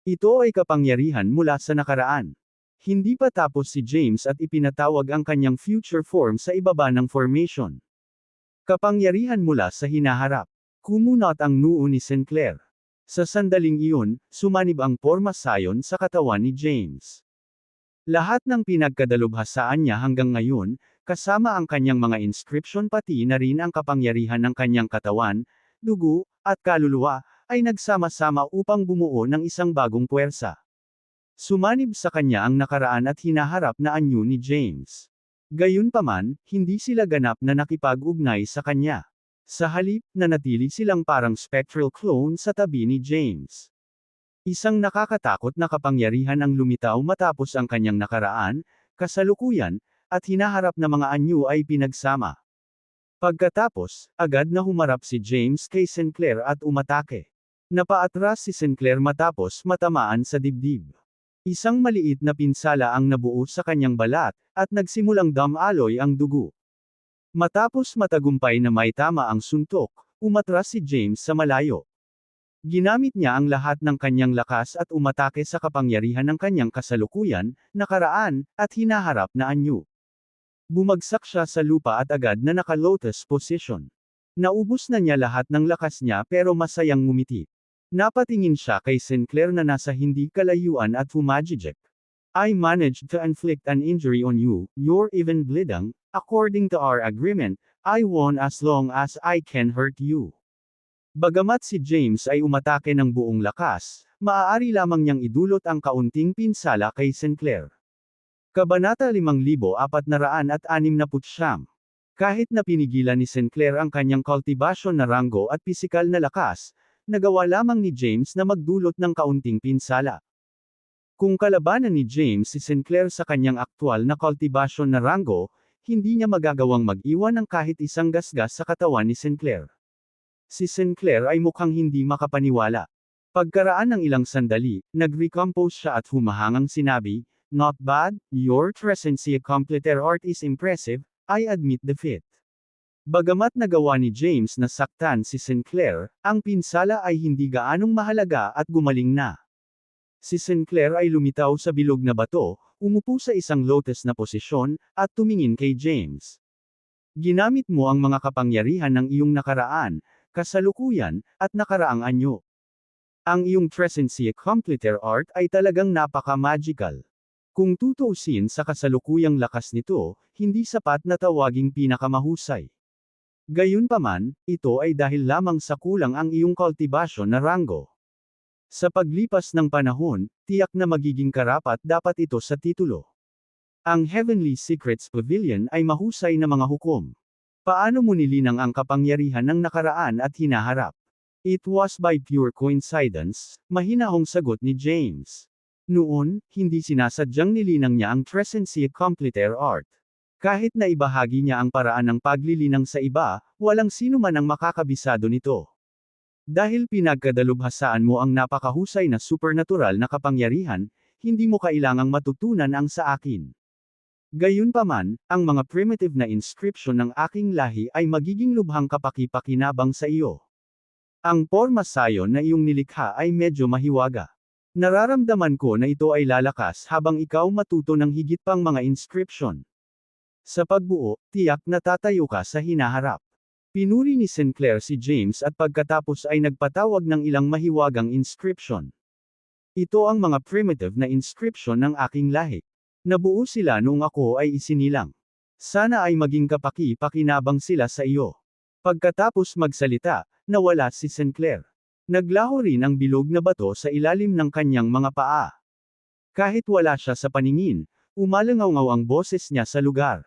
Ito ay kapangyarihan mula sa nakaraan. Hindi pa tapos si James at ipinatawag ang kanyang future form sa ibaba ng formation. Kapangyarihan mula sa hinaharap. Kumunot ang noo ni Sinclair. Sa sandaling iyon, sumanib ang porma sayon sa katawan ni James. Lahat ng pinagkadalubhasaan niya hanggang ngayon, kasama ang kanyang mga inscription pati na rin ang kapangyarihan ng kanyang katawan, dugo, at kaluluwa, ay nagsama-sama upang bumuo ng isang bagong puwersa. Sumanib sa kanya ang nakaraan at hinaharap na anyo ni James. Gayunpaman, hindi sila ganap na nakipag-ugnay sa kanya. Sa halip, nanatili silang parang spectral clone sa tabi ni James. Isang nakakatakot na kapangyarihan ang lumitaw matapos ang kanyang nakaraan, kasalukuyan, at hinaharap na mga anyo ay pinagsama. Pagkatapos, agad na humarap si James kay Sinclair at umatake. Napaatras si Sinclair matapos matamaan sa dibdib. Isang maliit na pinsala ang nabuo sa kanyang balat, at nagsimulang damaloy ang dugo. Matapos matagumpay na maitama ang suntok, umatras si James sa malayo. Ginamit niya ang lahat ng kanyang lakas at umatake sa kapangyarihan ng kanyang kasalukuyan, nakaraan, at hinaharap na anyo. Bumagsak siya sa lupa at agad na naka-lotus position. Naubos na niya lahat ng lakas niya pero masayang ngumiti. Napatingin siya kay Sinclair na nasa hindi kalayuan at humajijek. I managed to inflict an injury on you, you're even bleeding, according to our agreement, I won as long as I can hurt you. Bagamat si James ay umatake ng buong lakas, maaari lamang niyang idulot ang kaunting pinsala kay Sinclair. Kabanata 5469. Kahit na pinigilan ni Sinclair ang kanyang kultibasyon na ranggo at pisikal na lakas, nagawa lamang ni James na magdulot ng kaunting pinsala. Kung kalabanan ni James si Sinclair sa kanyang aktwal na kultibasyon na ranggo, hindi niya magagawang mag-iwan ng kahit isang gasgas sa katawan ni Sinclair. Si Sinclair ay mukhang hindi makapaniwala. Pagkaraan ng ilang sandali, nag-recompose siya at humahangang sinabi, "Not bad, your Trescency Completer art is impressive, I admit defeat." Bagamat nagawa ni James na saktan si Sinclair, ang pinsala ay hindi gaanong mahalaga at gumaling na. Si Sinclair ay lumitaw sa bilog na bato, umupo sa isang lotus na posisyon, at tumingin kay James. Ginamit mo ang mga kapangyarihan ng iyong nakaraan, kasalukuyan, at nakaraang anyo. Ang iyong Trescency Completer art ay talagang napaka-magical. Kung tutuusin sa kasalukuyang lakas nito, hindi sapat na tawaging pinakamahusay. Gayunpaman, ito ay dahil lamang sa kulang ang iyong kultibasyon na ranggo. Sa paglipas ng panahon, tiyak na magiging karapat-dapat ito sa titulo. Ang Heavenly Secrets Pavilion ay mahusay na mga hukom. Paano mo nilinang ang kapangyarihan ng nakaraan at hinaharap? It was by pure coincidence, mahinahong sagot ni James. Noon, hindi sinasadyang nilinang niya ang Trescency Completer art. Kahit na ibahagi niya ang paraan ng paglilinang sa iba, walang sino man ang makakabisado nito. Dahil pinagkadalubhasaan mo ang napakahusay na supernatural na kapangyarihan, hindi mo kailangang matutunan ang sa akin. Gayunpaman, ang mga primitive na inscription ng aking lahi ay magiging lubhang kapaki-pakinabang sa iyo. Ang porma sayon na iyong nilikha ay medyo mahiwaga. Nararamdaman ko na ito ay lalakas habang ikaw matuto ng higit pang mga inscription. Sa pagbuo, tiyak na tatayo ka sa hinaharap. Pinuri ni Sinclair si James at pagkatapos ay nagpatawag ng ilang mahiwagang inscription. Ito ang mga primitive na inscription ng aking lahi. Nabuo sila noong ako ay isinilang. Sana ay maging kapaki-pakinabang sila sa iyo. Pagkatapos magsalita, nawala si Sinclair. Naglaho rin ang bilog na bato sa ilalim ng kanyang mga paa. Kahit wala siya sa paningin, umalangaw-ngaw ang boses niya sa lugar.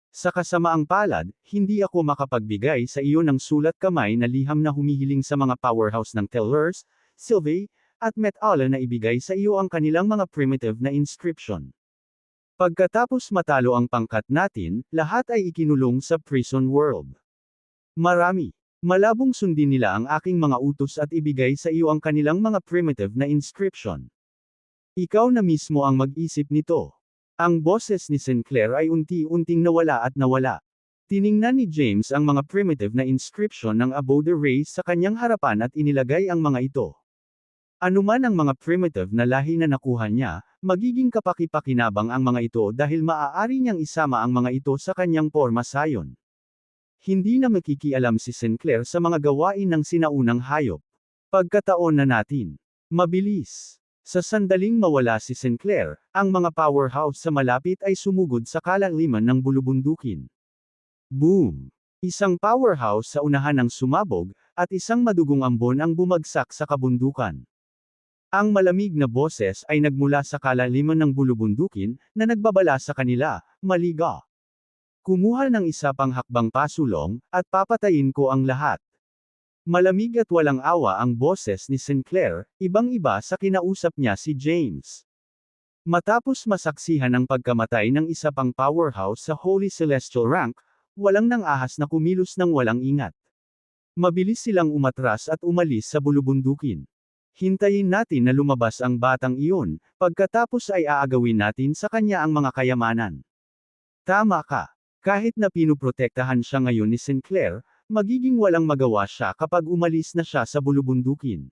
Sa kasamaang palad, hindi ako makapagbigay sa iyo ng sulat kamay na liham na humihiling sa mga powerhouse ng Tellers, Sylvie, at Metala na ibigay sa iyo ang kanilang mga primitive na inscription. Pagkatapos matalo ang pangkat natin, lahat ay ikinulong sa prison world. Malabong sundin nila ang aking mga utos at ibigay sa iyo ang kanilang mga primitive na inscription. Ikaw na mismo ang mag-isip nito. Ang boses ni Sinclair ay unti-unting nawala at nawala. Tiningnan ni James ang mga primitive na inscription ng Abode Race sa kanyang harapan at inilagay ang mga ito. Anuman ang mga primitive na lahi na nakuha niya, magiging kapaki-pakinabang ang mga ito dahil maaari niyang isama ang mga ito sa kanyang porma sayon. Hindi na makikialam si Sinclair sa mga gawain ng sinaunang hayop. Pagkataon na natin. Mabilis. Sa sandaling mawala si Sinclair, ang mga powerhouse sa malapit ay sumugod sa kalaliman ng bulubundukin. Boom! Isang powerhouse sa unahan ang sumabog, at isang madugong ambon ang bumagsak sa kabundukan. Ang malamig na boses ay nagmula sa kalaliman ng bulubundukin, na nagbabala sa kanila, "Maliga. Kumuha ng isa pang hakbang pasulong, at papatayin ko ang lahat." Malamig at walang awa ang boses ni Sinclair, ibang-iba sa kinausap niya si James. Matapos masaksihan ang pagkamatay ng isa pang powerhouse sa Holy Celestial Rank, walang nang-ahas na kumilos ng walang ingat. Mabilis silang umatras at umalis sa bulubundukin. Hintayin natin na lumabas ang batang iyon, pagkatapos ay aagawin natin sa kanya ang mga kayamanan. Tama ka. Kahit na pinuprotektahan siya ngayon ni Sinclair, magiging walang magawa siya kapag umalis na siya sa bulubundukin.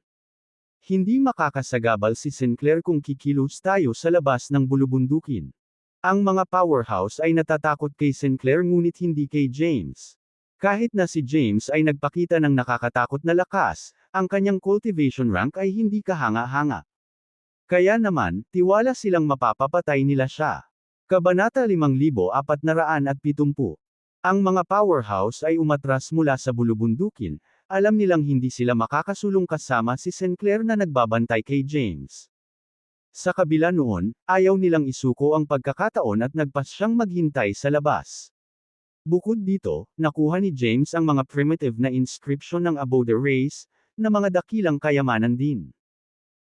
Hindi makakasagabal si Sinclair kung kikilos tayo sa labas ng bulubundukin. Ang mga powerhouse ay natatakot kay Sinclair ngunit hindi kay James. Kahit na si James ay nagpakita ng nakakatakot na lakas, ang kanyang cultivation rank ay hindi kahanga-hanga. Kaya naman, tiwala silang mapapapatay nila siya. Kabanata 5470. Ang mga powerhouse ay umatras mula sa bulubundukin, alam nilang hindi sila makakasulong kasama si Sinclair na nagbabantay kay James. Sa kabila noon, ayaw nilang isuko ang pagkakataon at nagpas siyang maghintay sa labas. Bukod dito, nakuha ni James ang mga primitive na inscription ng Abode race, na mga dakilang kayamanan din.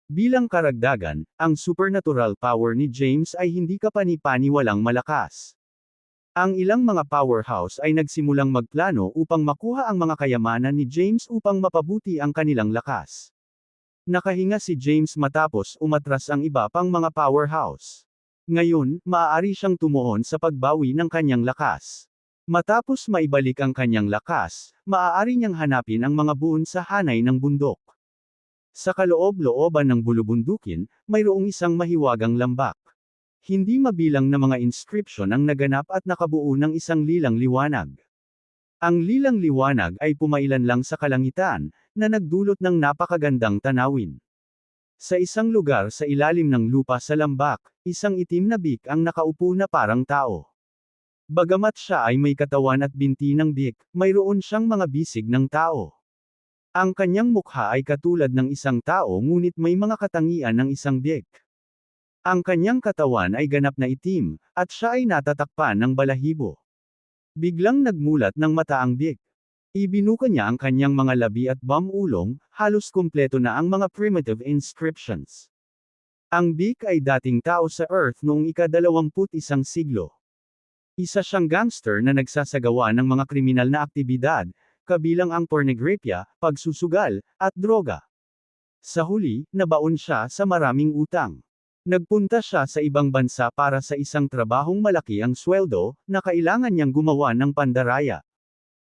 Bilang karagdagan, ang supernatural power ni James ay hindi kapani-paniwalang malakas. Ang ilang mga powerhouse ay nagsimulang magplano upang makuha ang mga kayamanan ni James upang mapabuti ang kanilang lakas. Nakahinga si James matapos umatras ang iba pang mga powerhouse. Ngayon, maaari siyang tumuon sa pagbawi ng kanyang lakas. Matapos maibalik ang kanyang lakas, maaari niyang hanapin ang mga buon sa hanay ng bundok. Sa kaloob-looban ng bulubundukin, mayroong isang mahiwagang lambak. Hindi mabilang na mga inscription ang naganap at nakabuo ng isang lilang liwanag. Ang lilang liwanag ay pumailan lang sa kalangitan, na nagdulot ng napakagandang tanawin. Sa isang lugar sa ilalim ng lupa sa lambak, isang itim na bik ang nakaupo na parang tao. Bagamat siya ay may katawan at binti ng bik, mayroon siyang mga bisig ng tao. Ang kanyang mukha ay katulad ng isang tao ngunit may mga katangian ng isang bik. Ang kanyang katawan ay ganap na itim, at siya ay natatakpan ng balahibo. Biglang nagmulat ng mata ang bik. Ibinuka niya ang kanyang mga labi at bamulong, halos kumpleto na ang mga primitive inscriptions. Ang bik ay dating tao sa Earth noong ika-21 siglo. Isa siyang gangster na nagsasagawa ng mga kriminal na aktibidad, kabilang ang pornografya, pagsusugal, at droga. Sa huli, nabaon siya sa maraming utang. Nagpunta siya sa ibang bansa para sa isang trabahong malaki ang sweldo, na kailangan niyang gumawa ng pandaraya.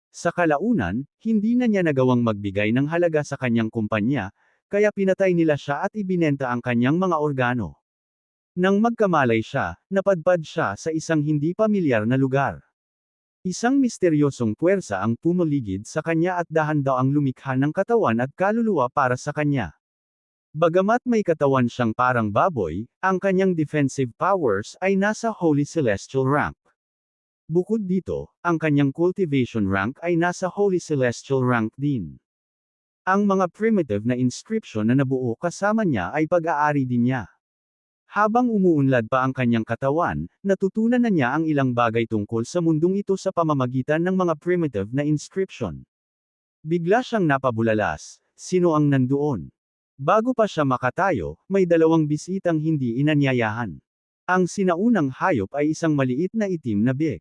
Sa kalaunan, hindi na niya nagawang magbigay ng halaga sa kanyang kumpanya, kaya pinatay nila siya at ibinenta ang kanyang mga organo. Nang magkamalay siya, napadpad siya sa isang hindi pamilyar na lugar. Isang misteryosong puwersa ang pumaligid sa kanya at dahan-daang lumikha ng katawan at kaluluwa para sa kanya. Bagamat may katawan siyang parang baboy, ang kanyang defensive powers ay nasa Holy Celestial Rank. Bukod dito, ang kanyang cultivation rank ay nasa Holy Celestial Rank din. Ang mga primitive na inscription na nabuo kasama niya ay pag-aari din niya. Habang umuunlad pa ang kanyang katawan, natutunan na niya ang ilang bagay tungkol sa mundong ito sa pamamagitan ng mga primitive na inscription. Bigla siyang napabulalas, sino ang nandoon? Bago pa siya makatayo, may dalawang bisitang hindi inanyayahan. Ang sinaunang hayop ay isang maliit na itim na bik.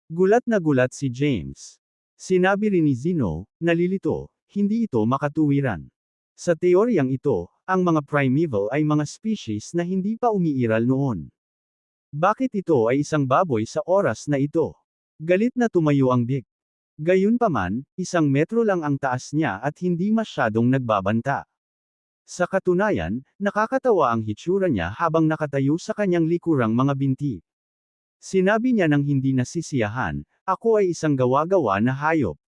Gulat na gulat si James. Sinabi rin ni Zeno, nalilito, hindi ito makatuwiran. Sa teoryang ito, ang mga primeval ay mga species na hindi pa umiiral noon. Bakit ito ay isang baboy sa oras na ito? Galit na tumayo ang bik. Gayunpaman, 1 metro lang ang taas niya at hindi masyadong nagbabanta. Sa katunayan, nakakatawa ang hitsura niya habang nakatayo sa kanyang likurang mga binti. Sinabi niya nang hindi nasisiyahan, ako ay isang gawa-gawa na hayop.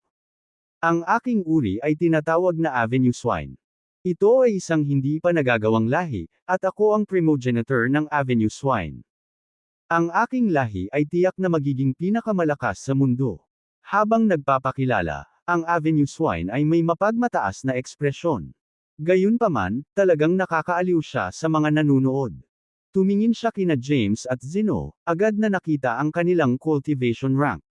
Ang aking uri ay tinatawag na Avenue Swine. Ito ay isang hindi pa nagagawang lahi, at ako ang primogenitor ng Avenue Swine. Ang aking lahi ay tiyak na magiging pinakamalakas sa mundo. Habang nagpapakilala, ang Avenue Swine ay may mapagmataas na ekspresyon. Gayunpaman, talagang nakakaaliw siya sa mga nanunood. Tumingin siya kina James at Zeno, agad na nakita ang kanilang cultivation rank.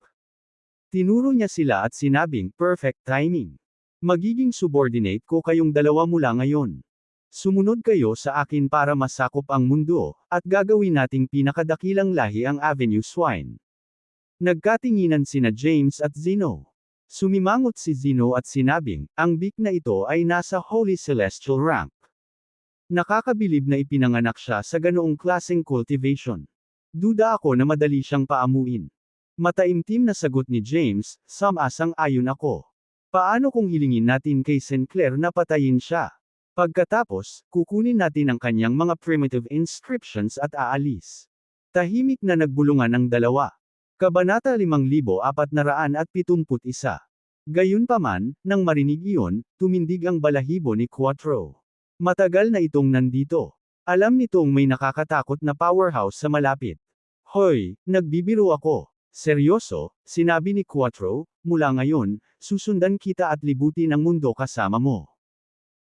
Tinuro niya sila at sinabing, perfect timing. Magiging subordinate ko kayong dalawa mula ngayon. Sumunod kayo sa akin para masakop ang mundo, at gagawin nating pinakadakilang lahi ang Avenue Swine. Nagkatinginan sina James at Zeno. Sumimangot si Zeno at sinabing, ang beak na ito ay nasa Holy Celestial rank. Nakakabilib na ipinanganak siya sa ganoong klaseng cultivation. Duda ako na madali siyang paamuin. Mataimtim na sagot ni James, sang-ayon ako. Paano kung hilingin natin kay Sinclair na patayin siya? Pagkatapos, kukunin natin ang kanyang mga primitive inscriptions at aalis. Tahimik na nagbulungan ang dalawa. Kabanata 5471. Gayunpaman, nang marinig iyon, tumindig ang balahibo ni Quattro. Matagal na itong nandito. Alam nitong may nakakatakot na powerhouse sa malapit. Hoy, nagbibiro ako. Seryoso, sinabi ni Quattro, mula ngayon, susundan kita at libutin ang mundo kasama mo.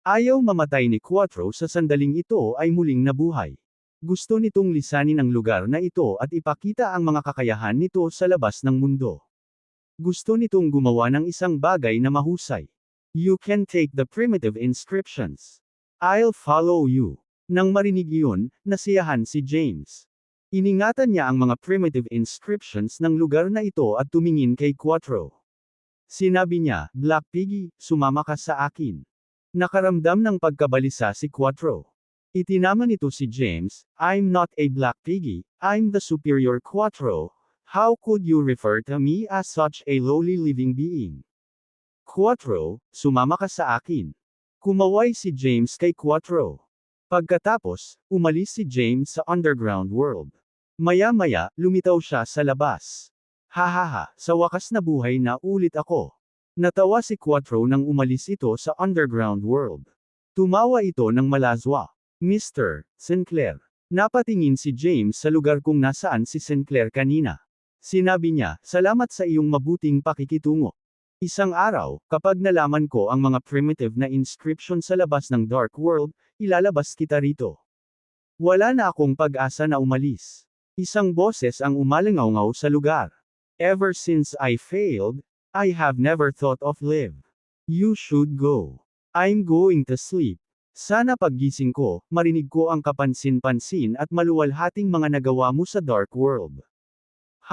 Ayaw mamatay ni Quattro sa sandaling ito ay muling nabuhay. Gusto nitong lisanin ang lugar na ito at ipakita ang mga kakayahan nito sa labas ng mundo. Gusto nitong gumawa ng isang bagay na mahusay. You can take the primitive inscriptions. I'll follow you. Nang marinig iyon, nasiyahan si James. Iningatan niya ang mga primitive inscriptions ng lugar na ito at tumingin kay Quattro. Sinabi niya, Black Piggy, sumama ka sa akin. Nakaramdam ng pagkabalisa si Quattro. Itinama nito si James, I'm not a Black Piggy, I'm the superior Quattro. How could you refer to me as such a lowly living being? Quattro, sumama ka sa akin. Kumaway si James kay Quattro. Pagkatapos, umalis si James sa underground world. Maya-maya, lumitaw siya sa labas. Hahaha, sa wakas na buhay na ulit ako. Natawa si Quattro nang umalis ito sa underground world. Tumawa ito ng malazwa. Mr. Sinclair. Napatingin si James sa lugar kung nasaan si Sinclair kanina. Sinabi niya, salamat sa iyong mabuting pakikitungo. Isang araw, kapag nalaman ko ang mga primitive na inscription sa labas ng Dark World, ilalabas kita rito. Wala na akong pag-asa na umalis. Isang boses ang umalingaw-ngaw sa lugar. Ever since I failed, I have never thought of live. You should go. I'm going to sleep. Sana paggising ko, marinig ko ang kapansin-pansin at maluwalhating mga nagawa mo sa Dark World.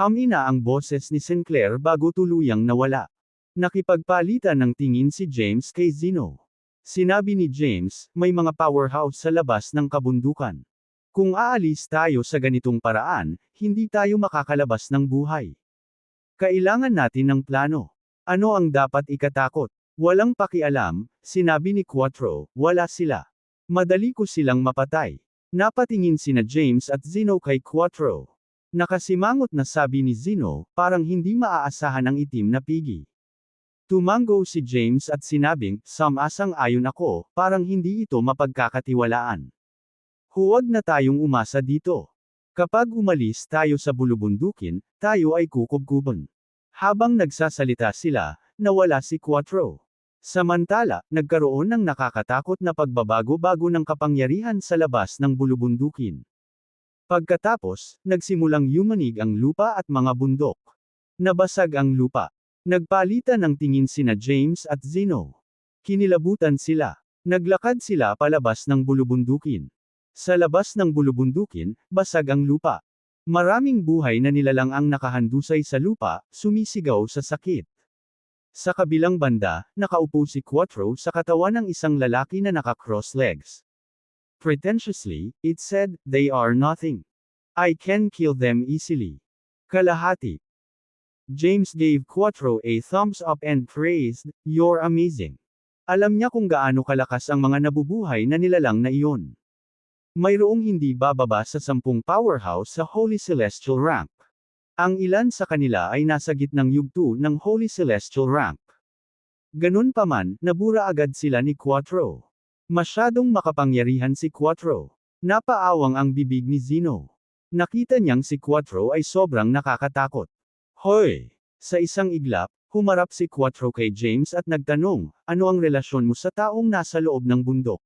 Hamina ang boses ni Sinclair bago tuluyang nawala. Nakipagpalitan ng tingin si James kay Zeno. Sinabi ni James, may mga powerhouse sa labas ng kabundukan. Kung aalis tayo sa ganitong paraan, hindi tayo makakalabas ng buhay. Kailangan natin ng plano. Ano ang dapat ikatakot? Walang pakialam, sinabi ni Quattro, wala sila. Madali ko silang mapatay. Napatingin sina James at Zeno kay Quattro. Nakasimangot na sabi ni Zeno, parang hindi maaasahan ang itim na piggy. Tumango si James at sinabing, sang-ayon ako, parang hindi ito mapagkakatiwalaan. Huwag na tayong umasa dito. Kapag umalis tayo sa bulubundukin, tayo ay kukubkuban. Habang nagsasalita sila, nawala si Quattro. Samantala, nagkaroon ng nakakatakot na pagbabago-bago ng kapangyarihan sa labas ng bulubundukin. Pagkatapos, nagsimulang yumanig ang lupa at mga bundok. Nabasag ang lupa. Nagpalitan ng tingin sina James at Zeno. Kinilabutan sila. Naglakad sila palabas ng bulubundukin. Sa labas ng bulubundukin, basag ang lupa. Maraming buhay na nilalang ang nakahandusay sa lupa, sumisigaw sa sakit. Sa kabilang banda, nakaupo si Quattro sa katawan ng isang lalaki na naka-cross legs. Pretentiously, it said, they are nothing. I can kill them easily. Kalahati. James gave Quattro a thumbs up and praised, you're amazing. Alam niya kung gaano kalakas ang mga nabubuhay na nilalang na iyon. Mayroong hindi bababa sa 10 powerhouse sa Holy Celestial rank. Ang ilan sa kanila ay nasa gitnang yugto ng Holy Celestial rank. Ganun pa man, nabura agad sila ni Quattro. Masyadong makapangyarihan si Quattro. Napaawang ang bibig ni Zeno. Nakita niyang si Quattro ay sobrang nakakatakot. Hoy! Sa isang iglap, humarap si Quattro kay James at nagtanong, ano ang relasyon mo sa taong nasa loob ng bundok?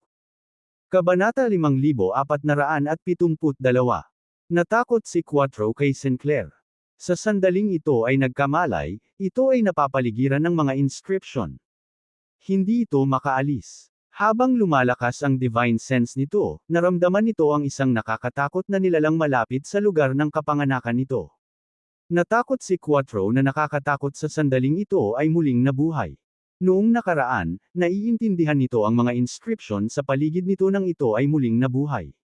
Kabanata 5472. Natakot si Quattro kay Sinclair. Sa sandaling ito ay nagkamalay, ito ay napapaligiran ng mga inscription. Hindi ito makaalis. Habang lumalakas ang divine sense nito, naramdaman nito ang isang nakakatakot na nilalang malapit sa lugar ng kapanganakan nito. Natakot si Quattro na nakakatakot sa sandaling ito ay muling nabuhay. Noong nakaraan, naiintindihan nito ang mga inscription sa paligid nito nang ito ay muling nabuhay.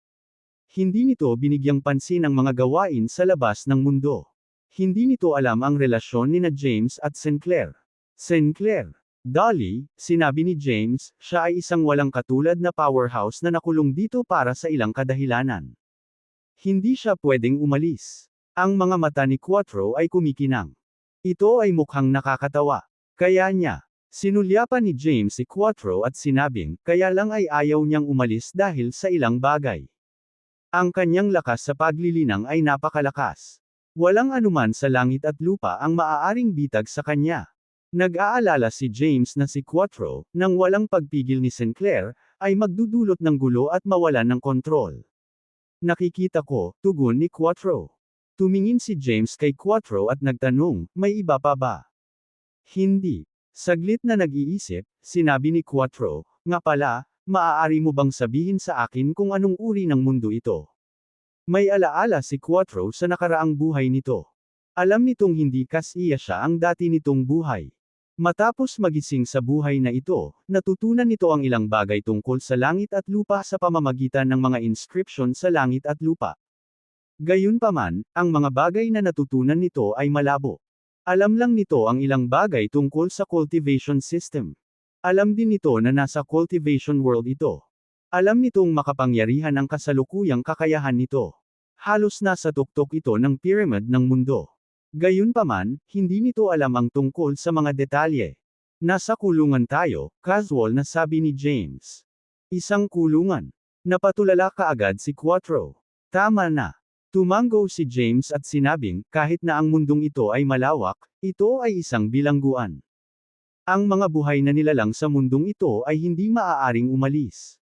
Hindi nito binigyang pansin ang mga gawain sa labas ng mundo. Hindi nito alam ang relasyon nina James at Sinclair. Sinclair. Dolly, sinabi ni James, siya ay isang walang katulad na powerhouse na nakulong dito para sa ilang kadahilanan. Hindi siya pwedeng umalis. Ang mga mata ni Quattro ay kumikinang. Ito ay mukhang nakakatawa. Kaya niya. Sinulyapan ni James si Quattro at sinabing, kaya lang ay ayaw niyang umalis dahil sa ilang bagay. Ang kanyang lakas sa paglilinang ay napakalakas. Walang anuman sa langit at lupa ang maaaring bitag sa kanya. Nag-aalala si James na si Quattro, nang walang pagpigil ni Sinclair, ay magdudulot ng gulo at mawalan ng kontrol. Nakikita ko, tugon ni Quattro. Tumingin si James kay Quattro at nagtanong, may iba pa ba? Hindi. Saglit na nag-iisip, sinabi ni Quattro, nga pala, maaari mo bang sabihin sa akin kung anong uri ng mundo ito? May alaala si Quattro sa nakaraang buhay nito. Alam nitong hindi kasiya siya ang dati nitong buhay. Matapos magising sa buhay na ito, natutunan nito ang ilang bagay tungkol sa langit at lupa sa pamamagitan ng mga inscription sa langit at lupa. Gayunpaman, ang mga bagay na natutunan nito ay malabo. Alam lang nito ang ilang bagay tungkol sa cultivation system. Alam din nito na nasa cultivation world ito. Alam nitong makapangyarihan ang kasalukuyang kakayahan nito. Halos nasa tuktok ito ng pyramid ng mundo. Gayunpaman, hindi nito alam ang tungkol sa mga detalye. Nasa kulungan tayo, casual na sabi ni James. Isang kulungan. Napatulala kaagad si Quattro. Tama na. Tumango si James at sinabing, kahit na ang mundong ito ay malawak, ito ay isang bilangguan. Ang mga buhay na nilalang sa mundong ito ay hindi maaaring umalis.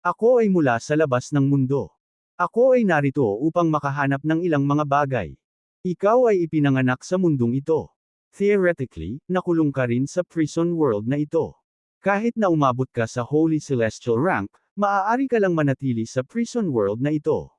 Ako ay mula sa labas ng mundo. Ako ay narito upang makahanap ng ilang mga bagay. Ikaw ay ipinanganak sa mundong ito. Theoretically, nakulong ka rin sa prison world na ito. Kahit na umabot ka sa Holy Celestial rank, maaari ka lang manatili sa prison world na ito.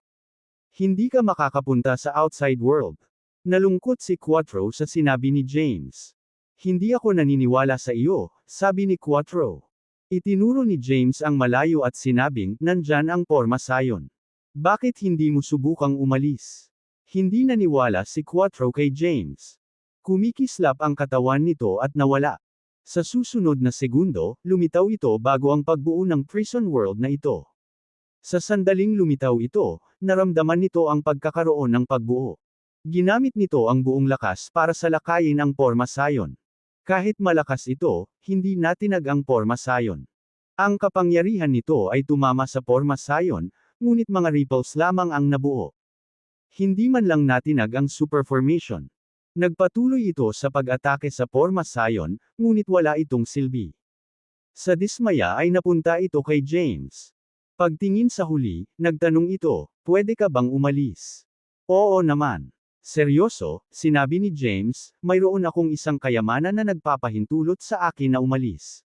Hindi ka makakapunta sa outside world. Nalungkot si Quattro sa sinabi ni James. Hindi ako naniniwala sa iyo, sabi ni Quattro. Itinuro ni James ang malayo at sinabing, nandyan ang porma sayon. Bakit hindi mo subukang umalis? Hindi naniwala si Quattro kay James. Kumikislap ang katawan nito at nawala. Sa susunod na segundo, lumitaw ito bago ang pagbuo ng prison world na ito. Sa sandaling lumitaw ito, naramdaman nito ang pagkakaroon ng pagbuo. Ginamit nito ang buong lakas para salakayin ang porma sayon. Kahit malakas ito, hindi natinag ang porma sayon. Ang kapangyarihan nito ay tumama sa porma sayon, ngunit mga ripples lamang ang nabuo. Hindi man lang natinag ang superformation. Nagpatuloy ito sa pag-atake sa porma sayon, ngunit wala itong silbi. Sa dismaya ay napunta ito kay James. Pagtingin sa huli, nagtanong ito, pwede ka bang umalis? Oo naman. Seryoso, sinabi ni James, mayroon akong isang kayamanan na nagpapahintulot sa akin na umalis.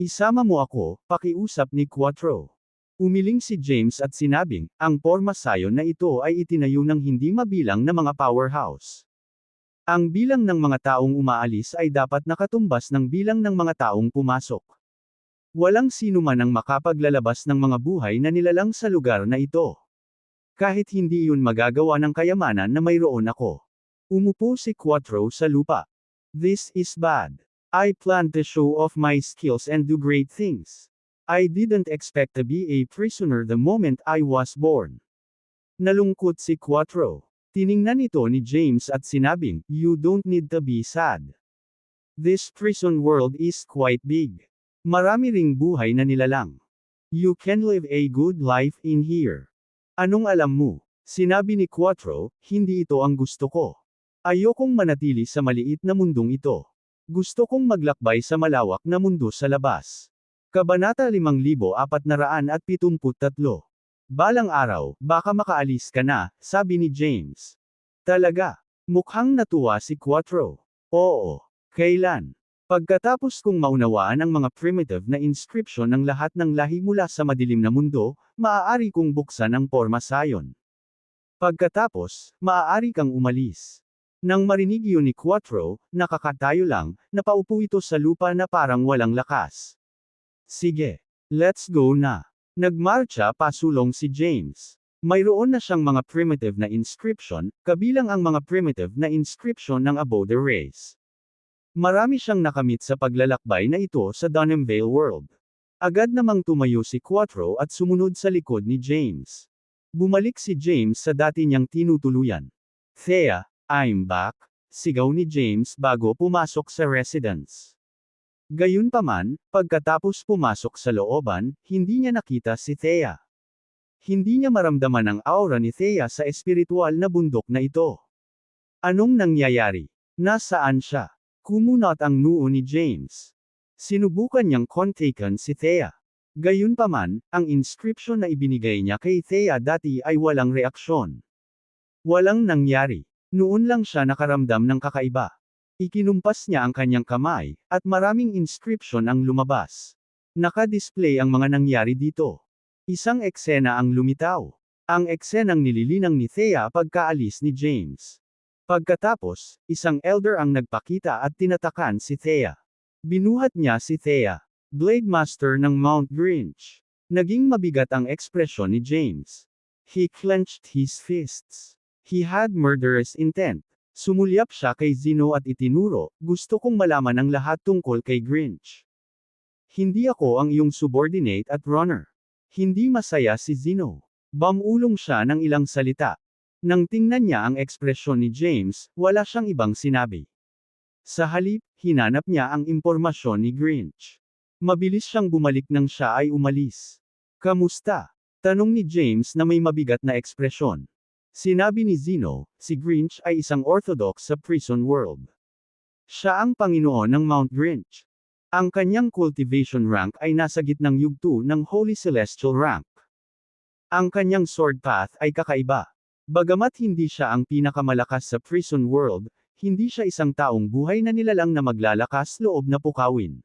Isama mo ako, pakiusap ni Quattro. Umiling si James at sinabing, ang porma sayon na ito ay itinayo ng hindi mabilang na mga powerhouse. Ang bilang ng mga taong umaalis ay dapat nakatumbas ng bilang ng mga taong pumasok. Walang sino man ang makapaglalabas ng mga buhay na nilalang sa lugar na ito. Kahit hindi iyon magagawa ng kayamanan na mayroon ako. Umupo si Quattro sa lupa. This is bad. I planned to show off my skills and do great things. I didn't expect to be a prisoner the moment I was born. Nalungkot si Quattro. Tiningnan ito ni James at sinabing, you don't need to be sad. This prison world is quite big. Marami ring buhay na nilalang. You can live a good life in here. Anong alam mo? Sinabi ni Quattro, hindi ito ang gusto ko. Ayokong manatili sa maliit na mundong ito. Gusto kong maglakbay sa malawak na mundo sa labas. Kabanata 5473. Balang araw, baka makaalis ka na, sabi ni James. Talaga? Mukhang natuwa si Quattro. Oo. Kailan? Pagkatapos kong maunawaan ang mga primitive na inscription ng lahat ng lahi mula sa madilim na mundo, maaari kong buksan ang porma sayon. Pagkatapos, maaari kang umalis. Nang marinig yun ni Quattro, nakakatayo lang, napaupo ito sa lupa na parang walang lakas. Sige. Let's go na. Nagmarcha pasulong si James. Mayroon na siyang mga primitive na inscription, kabilang ang mga primitive na inscription ng Abode race. Marami siyang nakamit sa paglalakbay na ito sa Dunhamvale World. Agad namang tumayo si Quattro at sumunod sa likod ni James. Bumalik si James sa dati niyang tinutuluyan. Thea, I'm back, sigaw ni James bago pumasok sa residence. Gayunpaman, pagkatapos pumasok sa looban, hindi niya nakita si Thea. Hindi niya maramdaman ang aura ni Thea sa espiritual na bundok na ito. Anong nangyayari? Nasaan siya? Kumunot ang noo ni James. Sinubukan niyang kontakan si Thea. Gayunpaman, ang inscription na ibinigay niya kay Thea dati ay walang reaksyon. Walang nangyari. Noon lang siya nakaramdam ng kakaiba. Ikinumpas niya ang kanyang kamay, at maraming inscription ang lumabas. Naka-display ang mga nangyari dito. Isang eksena ang lumitaw. Ang eksenang nililinang ni Thea pagkaalis ni James. Pagkatapos, isang elder ang nagpakita at tinatakan si Thea. Binuhat niya si Thea. Blade Master ng Mount Grinch. Naging mabigat ang ekspresyon ni James. He clenched his fists. He had murderous intent. Sumulyap siya kay Zeno at itinuro, gusto kong malaman ang lahat tungkol kay Grinch. Hindi ako ang iyong subordinate at runner. Hindi masaya si Zeno. Bamulong siya ng ilang salita. Nang tingnan niya ang ekspresyon ni James, wala siyang ibang sinabi. Sa halip, hinanap niya ang impormasyon ni Grinch. Mabilis siyang bumalik nang siya ay umalis. Kamusta? Tanong ni James na may mabigat na ekspresyon. Sinabi ni Zeno, si Grinch ay isang orthodox sa prison world. Siya ang Panginoon ng Mount Grinch. Ang kanyang cultivation rank ay nasa gitnang yugto ng Holy Celestial rank. Ang kanyang sword path ay kakaiba. Bagamat hindi siya ang pinakamalakas sa prison world, hindi siya isang taong buhay na nilalang na maglalakas loob na pukawin.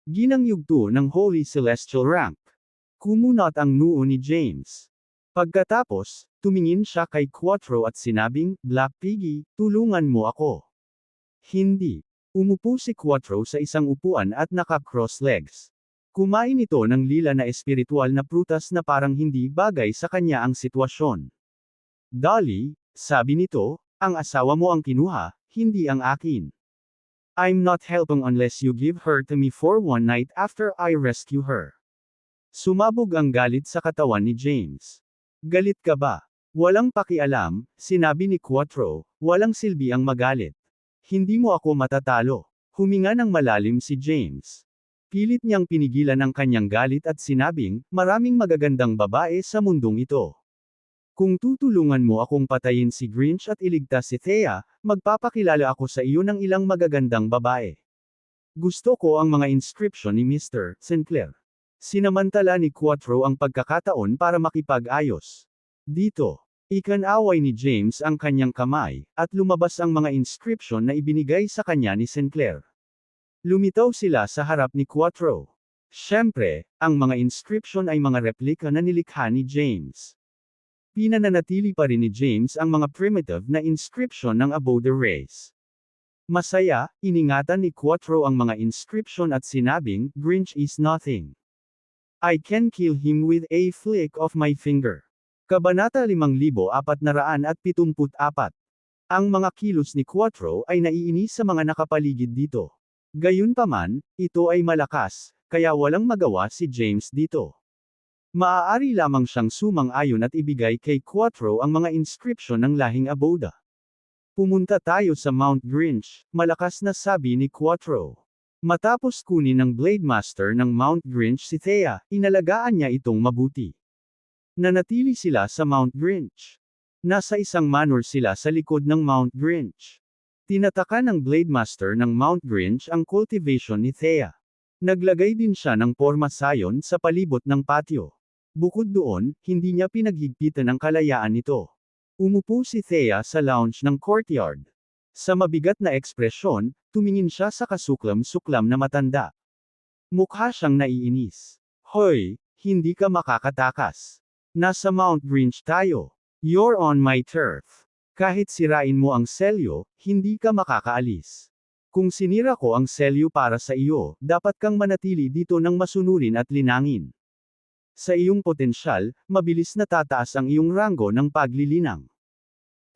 Ginang yugto ng Holy Celestial rank. Kumunot ang noo ni James. Pagkatapos, tumingin siya kay Quattro at sinabing, Black Piggy, tulungan mo ako. Hindi. Umupo si Quattro sa isang upuan at naka-cross legs. Kumain ito ng lila na espiritual na prutas na parang hindi bagay sa kanya ang sitwasyon. Dolly, sabi nito, ang asawa mo ang kinuha, hindi ang akin. I'm not helping unless you give her to me for one night after I rescue her. Sumabog ang galit sa katawan ni James. Galit ka ba? Walang pakialam, sinabi ni Quattro, walang silbi ang magalit. Hindi mo ako matatalo. Huminga ng malalim si James. Pilit niyang pinigilan ang kanyang galit at sinabing, maraming magagandang babae sa mundong ito. Kung tutulungan mo akong patayin si Grinch at iligtas si Thea, magpapakilala ako sa iyo ng ilang magagandang babae. Gusto ko ang mga inscription ni Mr. Sinclair. Sinamantala ni Quattro ang pagkakataon para makipag-ayos. Dito, ikanaway ni James ang kanyang kamay, at lumabas ang mga inscription na ibinigay sa kanya ni Sinclair. Lumitaw sila sa harap ni Quattro. Siyempre, ang mga inscription ay mga replika na nilikha ni James. Pinananatili pa rin ni James ang mga primitive na inscription ng Abode race. Masaya, iningatan ni Quattro ang mga inscription at sinabing, Grinch is nothing. I can kill him with a flick of my finger. Kabanata 5474. Ang mga kilos ni Quattro ay naiinis sa mga nakapaligid dito. Gayunpaman, ito ay malakas, kaya walang magawa si James dito. Maaari lamang siyang sumang-ayon at ibigay kay Quattro ang mga inscription ng lahing Aboda. Pumunta tayo sa Mount Grinch, malakas na sabi ni Quattro. Matapos kunin ng Blade Master ng Mount Grinch si Thea, inalagaan niya itong mabuti. Nanatili sila sa Mount Grinch. Nasa isang manor sila sa likod ng Mount Grinch. Tinataka ng Blade Master ng Mount Grinch ang cultivation ni Thea. Naglagay din siya ng porma sayon sa palibot ng patio. Bukod doon, hindi niya pinaghigpitan ang kalayaan nito. Umupo si Thea sa lounge ng courtyard. Sa mabigat na ekspresyon, tumingin siya sa kasuklam-suklam na matanda. Mukha siyang naiinis. Hoy, hindi ka makakatakas. Nasa Mount Grinch tayo. You're on my turf. Kahit sirain mo ang selyo, hindi ka makakaalis. Kung sinira ko ang selyo para sa iyo, dapat kang manatili dito ng masunurin at linangin. Sa iyong potensyal, mabilis na tataas ang iyong ranggo ng paglilinang.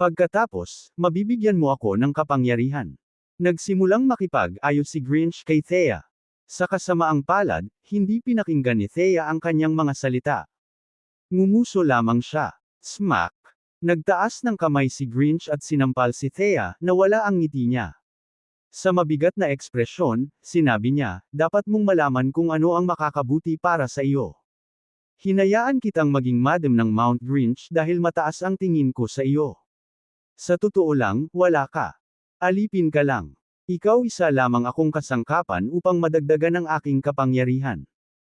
Pagkatapos, mabibigyan mo ako ng kapangyarihan. Nagsimulang makipag-ayos si Grinch kay Thea. Sa kasamaang palad, hindi pinakinggan ni Thea ang kanyang mga salita. Ngumuso lamang siya. Smack! Nagtaas ng kamay si Grinch at sinampal si Thea, na wala ang ngiti niya. Sa mabigat na ekspresyon, sinabi niya, dapat mong malaman kung ano ang makakabuti para sa iyo. Hinayaan kitang maging madam ng Mount Grinch dahil mataas ang tingin ko sa iyo. Sa totoo lang, wala ka. Alipin ka lang. Ikaw isa lamang akong kasangkapan upang madagdagan ang aking kapangyarihan.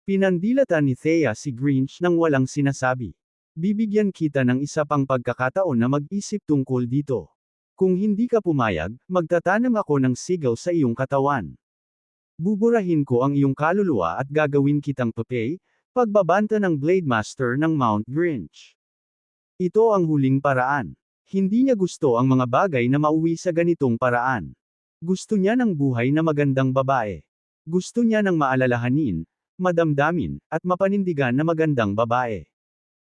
Pinandilatan ni Thea si Grinch nang walang sinasabi. Bibigyan kita ng isa pang pagkakataon na mag-isip tungkol dito. Kung hindi ka pumayag, magtatanam ako ng sigaw sa iyong katawan. Buburahin ko ang iyong kaluluwa at gagawin kitang papay, pagbabanta ng Blade Master ng Mount Grinch. Ito ang huling paraan. Hindi niya gusto ang mga bagay na mauwi sa ganitong paraan. Gusto niya ng buhay na magandang babae. Gusto niya ng maalalahanin, madamdamin, at mapanindigan na magandang babae.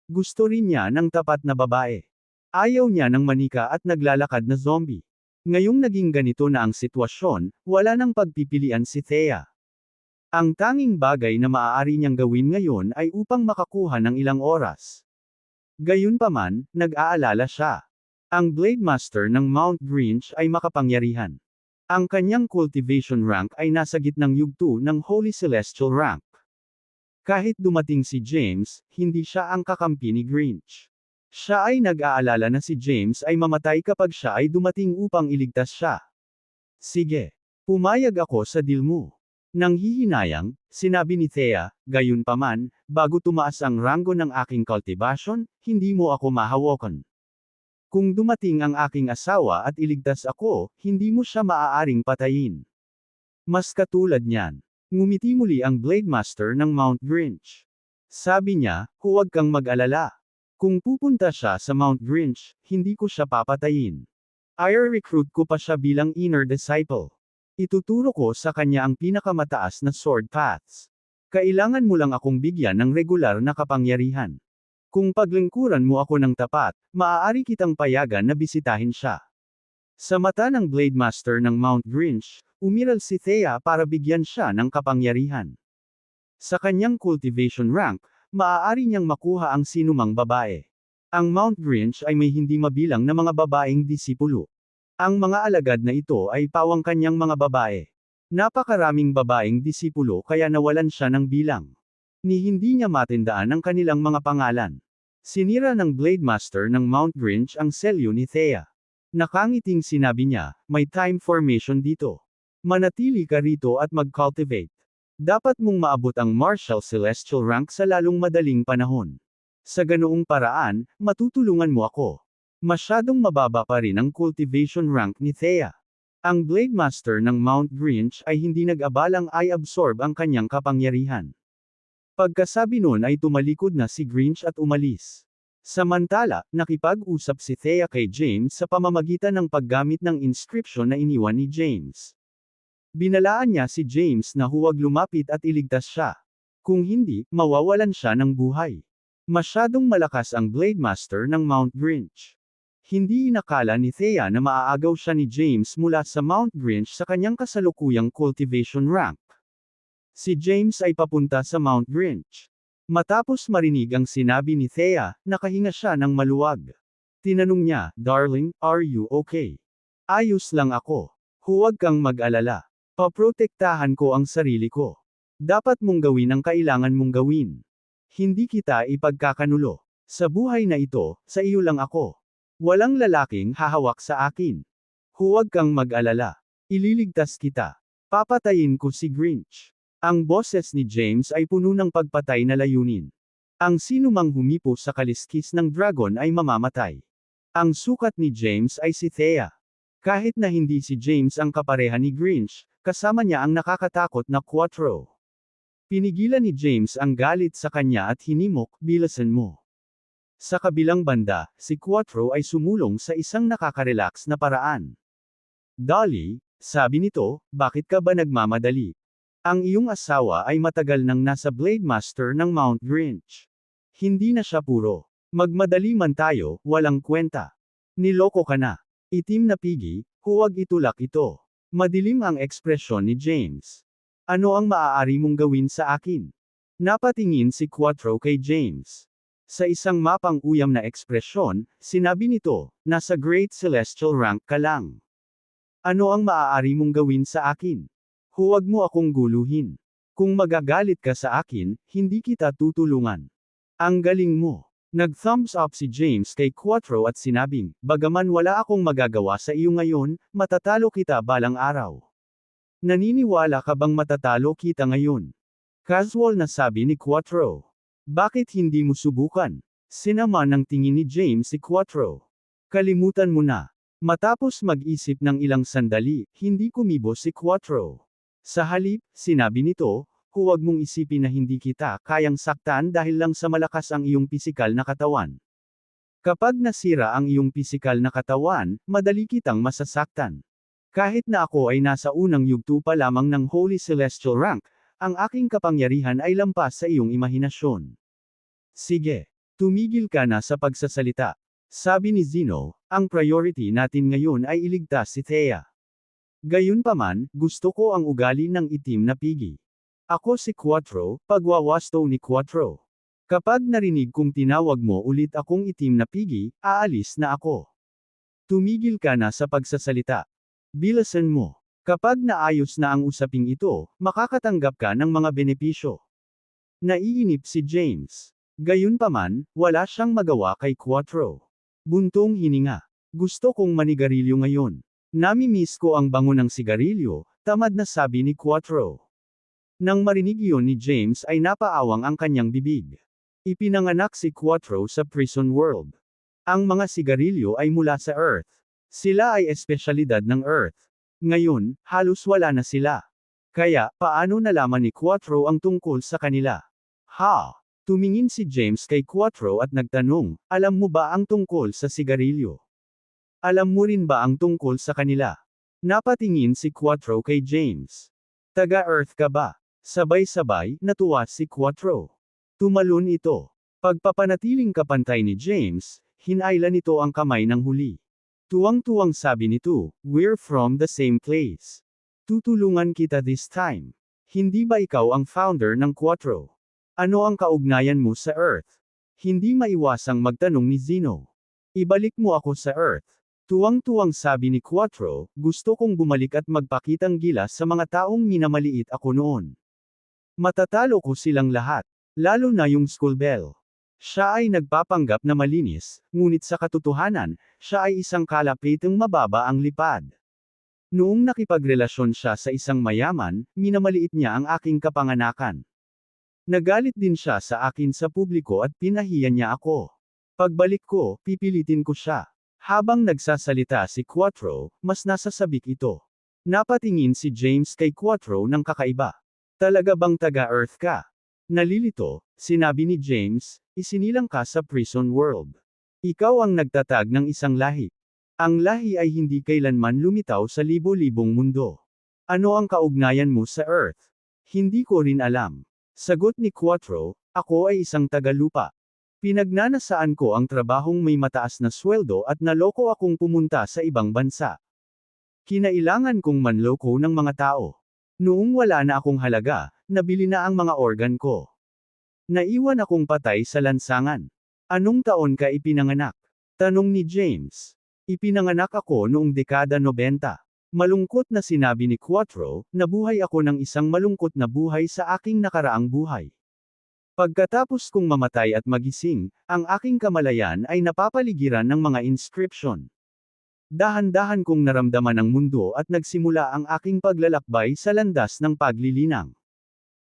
Gusto rin niya ng tapat na babae. Ayaw niya ng manika at naglalakad na zombie. Ngayong naging ganito na ang sitwasyon, wala nang pagpipilian si Thea. Ang tanging bagay na maaari niyang gawin ngayon ay upang makakuha ng ilang oras. Gayunpaman, nag-aalala siya. Ang Blade Master ng Mount Grinch ay makapangyarihan. Ang kanyang cultivation rank ay nasa gitnang yugto ng Holy Celestial rank. Kahit dumating si James, hindi siya ang kakampi ni Grinch. Siya ay nag-aalala na si James ay mamatay kapag siya ay dumating upang iligtas siya. Sige. Pumayag ako sa deal mo. Nang hihinayang, sinabi ni Thea, gayunpaman, bago tumaas ang ranggo ng aking cultivation, hindi mo ako mahawakan. Kung dumating ang aking asawa at iligtas ako, hindi mo siya maaaring patayin. Mas katulad niyan. Ngumiti muli ang Blade Master ng Mount Grinch. Sabi niya, huwag kang mag-alala. Kung pupunta siya sa Mount Grinch, hindi ko siya papatayin. I-recruit ko pa siya bilang inner disciple. Ituturo ko sa kanya ang pinakamataas na sword paths. Kailangan mo lang akong bigyan ng regular na kapangyarihan. Kung paglingkuran mo ako ng tapat, maaari kitang payagan na bisitahin siya. Sa mata ng Blade Master ng Mount Grinch, umiral si Thea para bigyan siya ng kapangyarihan. Sa kanyang cultivation rank, maaari niyang makuha ang sinumang babae. Ang Mount Grinch ay may hindi mabilang na mga babaeng disipulo. Ang mga alagad na ito ay pawang kanyang mga babae. Napakaraming babaeng disipulo kaya nawalan siya ng bilang. Ni hindi niya matindaan ang kanilang mga pangalan. Sinira ng Blade Master ng Mount Grinch ang selyo ni Thea. Nakangiting sinabi niya, may time formation dito. Manatili ka rito at mag-cultivate. Dapat mong maabot ang Martial Celestial rank sa lalong madaling panahon. Sa ganoong paraan, matutulungan mo ako. Masyadong mababa pa rin ang cultivation rank ni Thea. Ang Blade Master ng Mount Grinch ay hindi nag-abalang i-absorb ang kanyang kapangyarihan. Pagkasabi nun ay tumalikod na si Grinch at umalis. Samantala, nakipag-usap si Thea kay James sa pamamagitan ng paggamit ng inscription na iniwan ni James. Binalaan niya si James na huwag lumapit at iligtas siya. Kung hindi, mawawalan siya ng buhay. Masyadong malakas ang Blade Master ng Mount Grinch. Hindi inakala ni Thea na maaagaw siya ni James mula sa Mount Grinch sa kanyang kasalukuyang cultivation rank. Si James ay papunta sa Mount Grinch. Matapos marinig ang sinabi ni Thea, nakahinga siya ng maluwag. Tinanong niya, Darling, are you okay? Ayos lang ako. Huwag kang mag-alala. Paprotektahan ko ang sarili ko. Dapat mong gawin ang kailangan mong gawin. Hindi kita ipagkakanulo. Sa buhay na ito, sa iyo lang ako. Walang lalaking hahawak sa akin. Huwag kang mag-alala. Ililigtas kita. Papatayin ko si Grinch. Ang boses ni James ay puno ng pagpatay na layunin. Ang sinumang humipo sa kaliskis ng dragon ay mamamatay. Ang sukat ni James ay si Thea. Kahit na hindi si James ang kapareha ni Grinch, kasama niya ang nakakatakot na Quattro. Pinigilan ni James ang galit sa kanya at hinimok, "Bilisan mo." Sa kabilang banda, si Quattro ay sumulong sa isang nakaka-relax na paraan. "Dolly," sabi nito, "bakit ka ba nagmamadali? Ang iyong asawa ay matagal nang nasa Blade Master ng Mount Grinch. Hindi na siya puro, magmadali man tayo, walang kwenta. Niloko ka na. Itim na pigi, huwag itulak ito." Madilim ang ekspresyon ni James. "Ano ang maaari mong gawin sa akin?" Napatingin si Quattro kay James. Sa isang mapang-uyam na ekspresyon, sinabi nito, "Nasa Great Celestial Rank ka lang. Ano ang maaari mong gawin sa akin? Huwag mo akong guluhin. Kung magagalit ka sa akin, hindi kita tutulungan." "Ang galing mo." Nag-thumbs up si James kay Quattro at sinabing, "Bagaman wala akong magagawa sa iyo ngayon, matatalo kita balang araw." "Naniniwala ka bang matatalo kita ngayon?" Casual na sabi ni Quattro. "Bakit hindi mo subukan?" Sinama ng tingin ni James si Quattro. "Kalimutan mo na." Matapos mag-isip ng ilang sandali, hindi kumibo si Quattro. Sa halip, sinabi nito, "Huwag mong isipin na hindi kita kayang saktan dahil lang sa malakas ang iyong pisikal na katawan. Kapag nasira ang iyong pisikal na katawan, madali kitang masasaktan. Kahit na ako ay nasa unang yugto pa lamang ng Holy Celestial Rank, ang aking kapangyarihan ay lampas sa iyong imahinasyon." "Sige. Tumigil ka na sa pagsasalita." Sabi ni Zeno, "Ang priority natin ngayon ay iligtas si Thea. Gayunpaman, gusto ko ang ugali ng itim na pigi." "Ako si Quattro," pagwawasto ni Quattro. "Kapag narinig kong tinawag mo ulit akong itim na pigi, aalis na ako. Tumigil ka na sa pagsasalita. Bilisan mo. Kapag naayos na ang usaping ito, makakatanggap ka ng mga benepisyo." Naiinip si James. Gayunpaman, wala siyang magawa kay Quattro. Buntong hininga. "Gusto kong manigarilyo ngayon. Nami-miss ko ang bango ng sigarilyo," tamad na sabi ni Quattro. Nang marinig iyon ni James ay napaawang ang kanyang bibig. Ipinanganak si Quattro sa prison world. Ang mga sigarilyo ay mula sa Earth. Sila ay espesyalidad ng Earth. Ngayon, halos wala na sila. Kaya, paano nalaman ni Quattro ang tungkol sa kanila? Tumingin si James kay Quattro at nagtanong, "Alam mo ba ang tungkol sa sigarilyo? Alam mo rin ba ang tungkol sa kanila?" Napatingin si Quattro kay James. "Taga-Earth ka ba?" Sabay-sabay, natuwa si Quattro. Tumalon ito. Pagpapanatiling kapantay ni James, hinailan nito ang kamay ng huli. Tuwang-tuwang sabi nito, "We're from the same place. Tutulungan kita this time. Hindi ba ikaw ang founder ng Quattro? Ano ang kaugnayan mo sa Earth?" Hindi maiwasang magtanong ni Zeno. "Ibalik mo ako sa Earth." Tuwang-tuwang sabi ni Quattro, "Gusto kong bumalik at magpakitang gilas sa mga taong minamaliit ako noon. Matatalo ko silang lahat. Lalo na yung school bell." Siya ay nagpapanggap na malinis, ngunit sa katotohanan, siya ay isang kalapitang mababa ang lipad. Noong nakipagrelasyon siya sa isang mayaman, minamaliit niya ang aking kapanganakan. Nagalit din siya sa akin sa publiko at pinahiya niya ako. Pagbalik ko, pipilitin ko siya. Habang nagsasalita si Quattro, mas nasasabik ito. Napatingin si James kay Quattro ng kakaiba. "Talaga bang taga-Earth ka?" Nalilito, sinabi ni James, "Isinilang ka sa prison world. Ikaw ang nagtatag ng isang lahi. Ang lahi ay hindi kailanman lumitaw sa libo-libong mundo. Ano ang kaugnayan mo sa Earth?" "Hindi ko rin alam." Sagot ni Quattro, "Ako ay isang tagalupa. Pinagnanasaan ko ang trabahong may mataas na sweldo at naloko akong pumunta sa ibang bansa. Kinailangan kong manloko ng mga tao. Noong wala na akong halaga, nabili na ang mga organ ko. Naiwan akong patay sa lansangan." "Anong taon ka ipinanganak?" tanong ni James. "Ipinanganak ako noong dekada 90. Malungkot na sinabi ni Quattro, nabuhay ako ng isang malungkot na buhay sa aking nakaraang buhay. Pagkatapos kong mamatay at magising, ang aking kamalayan ay napapaligiran ng mga inscription. Dahan-dahan kong naramdaman ang mundo at nagsimula ang aking paglalakbay sa landas ng paglilinang.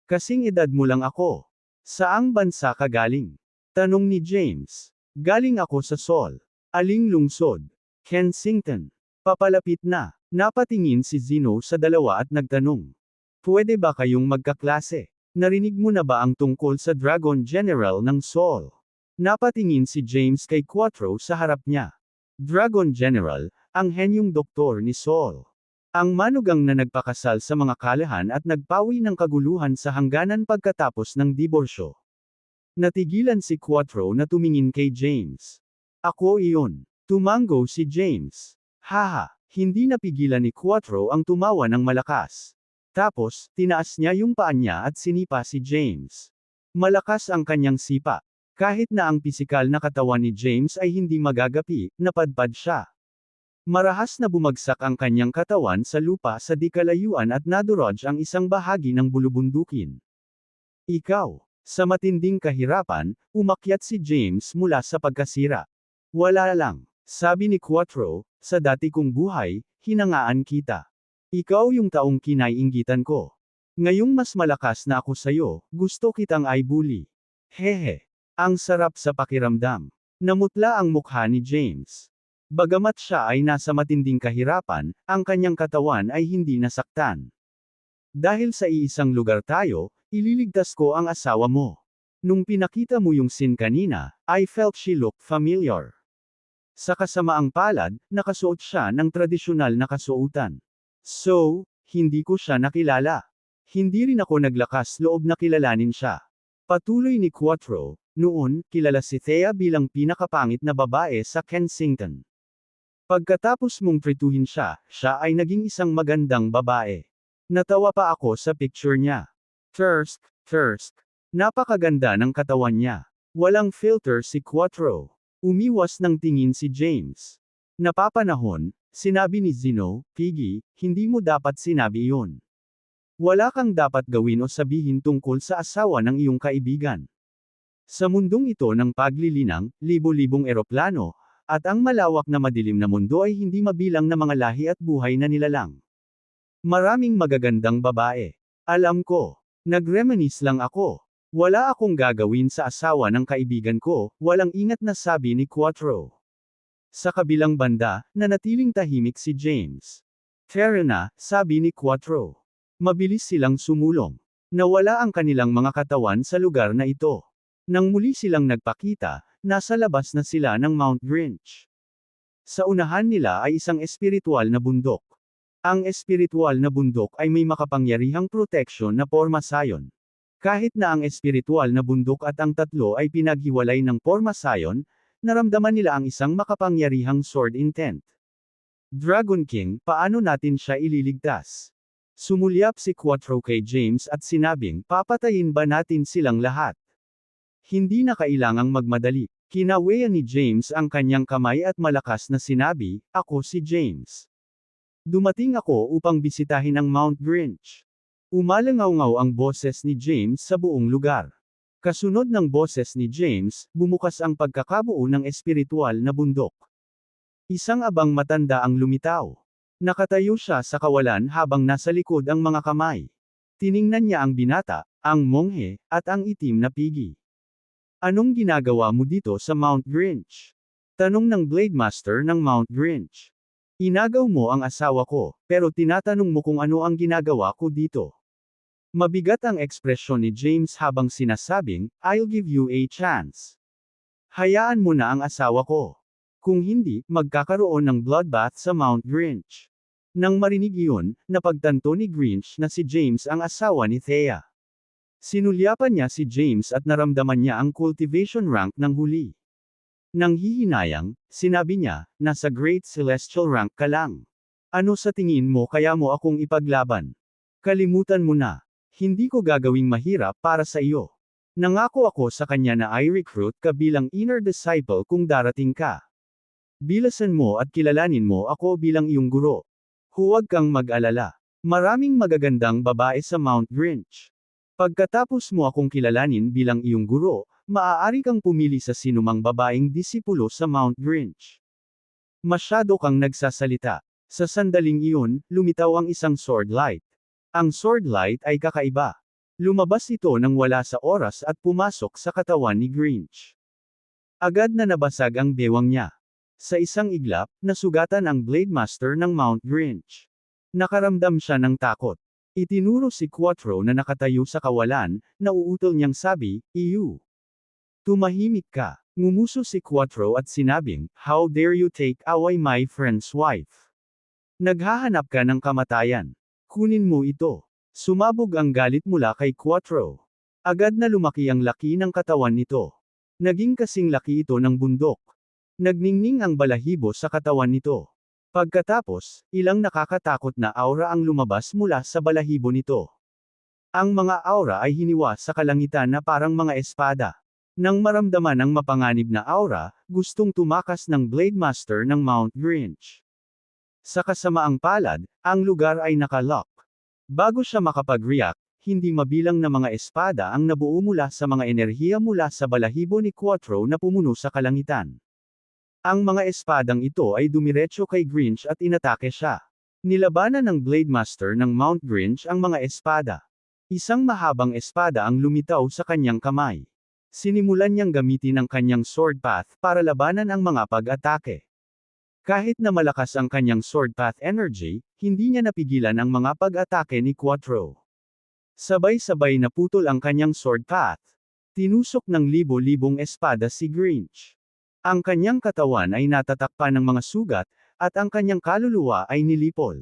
Kasing edad mo lang ako. Saang bansa ka galing? Tanong ni James. Galing ako sa Seoul. Aling lungsod? Kensington. Papalapit na. Napatingin si Zeno sa dalawa at nagtanong. Pwede ba kayong magkaklase? Narinig mo na ba ang tungkol sa Dragon General ng Seoul? Napatingin si James kay Quattro sa harap niya. Dragon General, ang henyong doktor ni Seoul. Ang manugang na nagpakasal sa mga kalahan at nagpawi ng kaguluhan sa hangganan pagkatapos ng diborsyo. Natigilan si Quattro na tumingin kay James. Ako iyon. Tumango si James. Haha. Hindi napigilan ni Quattro ang tumawa ng malakas. Tapos, tinaas niya yung paa niya at sinipa si James. Malakas ang kanyang sipa. Kahit na ang pisikal na katawan ni James ay hindi magagapi, napadpad siya. Marahas na bumagsak ang kanyang katawan sa lupa sa di kalayuan at nadurog ang isang bahagi ng bulubundukin. Ikaw. Sa matinding kahirapan, umakyat si James mula sa pagkasira. Wala lang. Sabi ni Quattro, sa dati kong buhay, hinangaan kita. Ikaw yung taong kinaiinggitan ko. Ngayong mas malakas na ako sayo, gusto kitang i-bully. Hehe. Ang sarap sa pakiramdam. Namutla ang mukha ni James. Bagamat siya ay nasa matinding kahirapan, ang kanyang katawan ay hindi nasaktan. Dahil sa iisang lugar tayo, ililigtas ko ang asawa mo. Nung pinakita mo yung scene kanina, I felt she looked familiar. Sa kasamaang palad, nakasuot siya ng tradisyonal na kasuotan. So, hindi ko siya nakilala. Hindi rin ako naglakas loob na kilalanin siya. Patuloy ni Quattro, noon, kilala si Thea bilang pinakapangit na babae sa Kensington. Pagkatapos mong trituhin siya, siya ay naging isang magandang babae. Natawa pa ako sa picture niya. Thirst. Napakaganda ng katawan niya. Walang filter si Quattro. Umiwas ng tingin si James. Napapanahon, sinabi ni Zeno, Piggy, hindi mo dapat sinabi iyon. Wala kang dapat gawin o sabihin tungkol sa asawa ng iyong kaibigan. Sa mundong ito ng paglilinang, libo-libong eroplano, at ang malawak na madilim na mundo ay hindi mabilang na mga lahi at buhay na nilalang. Maraming magagandang babae. Alam ko. Nagreminisce lang ako. Wala akong gagawin sa asawa ng kaibigan ko, walang ingat na sabi ni Quattro. Sa kabilang banda, nanatiling tahimik si James. Tara na, sabi ni Quattro. Mabilis silang sumulong. Nawala ang kanilang mga katawan sa lugar na ito. Nang muli silang nagpakita, nasa labas na sila ng Mount Grinch. Sa unahan nila ay isang espiritual na bundok. Ang espiritual na bundok ay may makapangyarihang proteksyon na porma sayon. Kahit na ang espiritual na bundok at ang tatlo ay pinaghiwalay ng porma sayon, naramdaman nila ang isang makapangyarihang sword intent. Dragon King, paano natin siya ililigtas? Sumulyap si Quattro kay James at sinabing, papatayin ba natin silang lahat? Hindi na kailangang magmadali. Kinaweyan ni James ang kanyang kamay at malakas na sinabi, ako si James. Dumating ako upang bisitahin ang Mount Grinch. Umalangaw-ngaw ang boses ni James sa buong lugar. Kasunod ng boses ni James, bumukas ang pagkakabuo ng espiritual na bundok. Isang abang matanda ang lumitaw. Nakatayo siya sa kawalan habang nasa likod ang mga kamay. Tiningnan niya ang binata, ang monghe, at ang itim na pigi. Anong ginagawa mo dito sa Mount Grinch? Tanong ng Blade Master ng Mount Grinch. Inagaw mo ang asawa ko, pero tinatanong mo kung ano ang ginagawa ko dito. Mabigat ang ekspresyon ni James habang sinasabing, I'll give you a chance. Hayaan mo na ang asawa ko. Kung hindi, magkakaroon ng bloodbath sa Mount Grinch. Nang marinig iyon, napagtanto ni Grinch na si James ang asawa ni Thea. Sinulyapan niya si James at naramdaman niya ang cultivation rank ng huli. Nang hihinayang, sinabi niya, nasa Great Celestial rank ka lang. Ano sa tingin mo kaya mo akong ipaglaban? Kalimutan mo na. Hindi ko gagawing mahirap para sa iyo. Nangako ako sa kanya na i-recruit ka bilang inner disciple kung darating ka. Bilasan mo at kilalanin mo ako bilang iyong guro. Huwag kang mag-alala. Maraming magagandang babae sa Mount Grinch. Pagkatapos mo akong kilalanin bilang iyong guro, maaari kang pumili sa sinumang babaeng disipulo sa Mount Grinch. Masyado kang nagsasalita. Sa sandaling iyon, lumitaw ang isang sword light. Ang sword light ay kakaiba. Lumabas ito nang wala sa oras at pumasok sa katawan ni Grinch. Agad na nabasag ang bewang niya. Sa isang iglap, nasugatan ang Blade Master ng Mount Grinch. Nakaramdam siya ng takot. Itinuro si Quattro na nakatayo sa kawalan, nauutol niyang sabi, "Iyu. Tumahimik ka." Ngumuso si Quattro at sinabing, "How dare you take away my friend's wife? Naghahanap ka ng kamatayan. Kunin mo ito." Sumabog ang galit mula kay Quattro. Agad na lumaki ang laki ng katawan nito. Naging kasing laki ito ng bundok. Nagningning ang balahibo sa katawan nito. Pagkatapos, ilang nakakatakot na aura ang lumabas mula sa balahibo nito. Ang mga aura ay hiniwa sa kalangitan na parang mga espada. Nang maramdaman ang mapanganib na aura, gustong tumakas ng Blade Master ng Mount Grinch. Sa kasamaang palad, ang lugar ay nakalock. Bago siya makapag-react, hindi mabilang na mga espada ang nabuo mula sa mga enerhiya mula sa balahibo ni Quattro na pumuno sa kalangitan. Ang mga espadang ito ay dumiretso kay Grinch at inatake siya. Nilabanan ng Blade Master ng Mount Grinch ang mga espada. Isang mahabang espada ang lumitaw sa kanyang kamay. Sinimulan niyang gamitin ang kanyang sword path para labanan ang mga pag-atake. Kahit na malakas ang kanyang sword path energy, hindi niya napigilan ang mga pag-atake ni Quattro. Sabay-sabay naputol ang kanyang sword path. Tinusok ng libo-libong espada si Grinch. Ang kanyang katawan ay natatakpan ng mga sugat, at ang kanyang kaluluwa ay nilipol.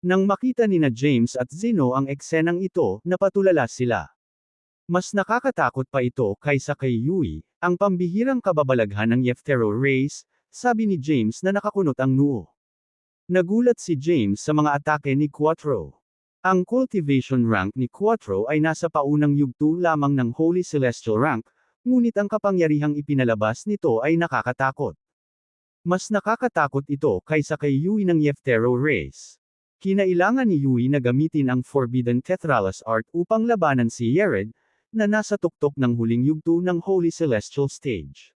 Nang makita nina James at Zeno ang eksenang ito, napatulala sila. Mas nakakatakot pa ito kaysa kay Yui, ang pambihirang kababalaghan ng Yeftero race, sabi ni James na nakakunot ang noo. Nagulat si James sa mga atake ni Quattro. Ang cultivation rank ni Quattro ay nasa paunang yugto lamang ng Holy Celestial rank, ngunit ang kapangyarihang ipinalabas nito ay nakakatakot. Mas nakakatakot ito kaysa kay Yui ng Yeftero race. Kinailangan ni Yui na gamitin ang Forbidden Tetralas Art upang labanan si Yered, na nasa tuktok ng huling yugto ng Holy Celestial Stage.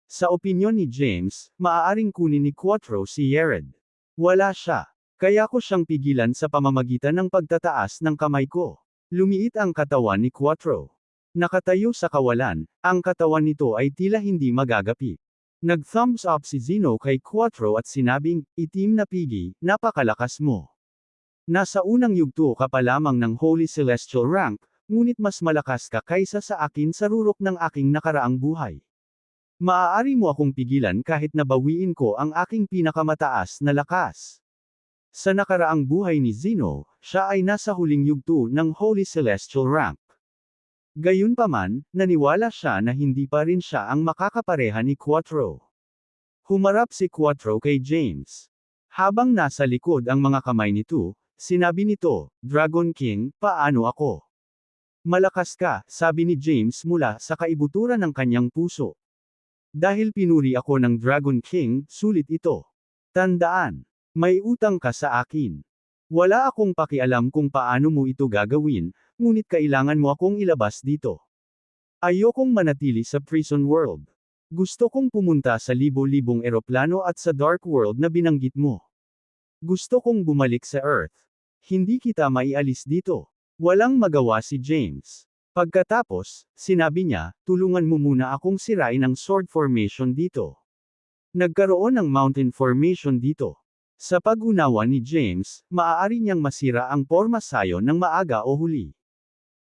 Sa opinyon ni James, maaaring kunin ni Quattro si Yered. Wala siya. Kaya ko siyang pigilan sa pamamagitan ng pagtataas ng kamay ko. Lumiit ang katawan ni Quattro. Nakatayo sa kawalan, ang katawan nito ay tila hindi magagapit. Nag-thumbs up si Zeno kay Quattro at sinabing, "Itim na pigi, napakalakas mo. Nasa unang yugto ka pa lamang ng Holy Celestial rank, ngunit mas malakas ka kaysa sa akin sa rurok ng aking nakaraang buhay. Maaari mo akong pigilan kahit nabawiin ko ang aking pinakamataas na lakas." Sa nakaraang buhay ni Zeno, siya ay nasa huling yugto ng Holy Celestial rank. Gayunpaman, naniwala siya na hindi pa rin siya ang makakapareha ni Quattro. Humarap si Quattro kay James. Habang nasa likod ang mga kamay nito, sinabi nito, "Dragon King, paano ako?" "Malakas ka," sabi ni James mula sa kaibuturan ng kanyang puso. "Dahil pinuri ako ng Dragon King, sulit ito. Tandaan, may utang ka sa akin. Wala akong pakialam kung paano mo ito gagawin, ngunit kailangan mo akong ilabas dito. Ayokong manatili sa prison world. Gusto kong pumunta sa libo-libong eroplano at sa dark world na binanggit mo. Gusto kong bumalik sa Earth. Hindi kita maialis dito." Walang magawa si James. Pagkatapos, sinabi niya, "Tulungan mo muna akong sirain ang sword formation dito." Nagkaroon ng mountain formation dito. Sa pag-unawa ni James, maaari niyang masira ang porma sayon ng maaga o huli.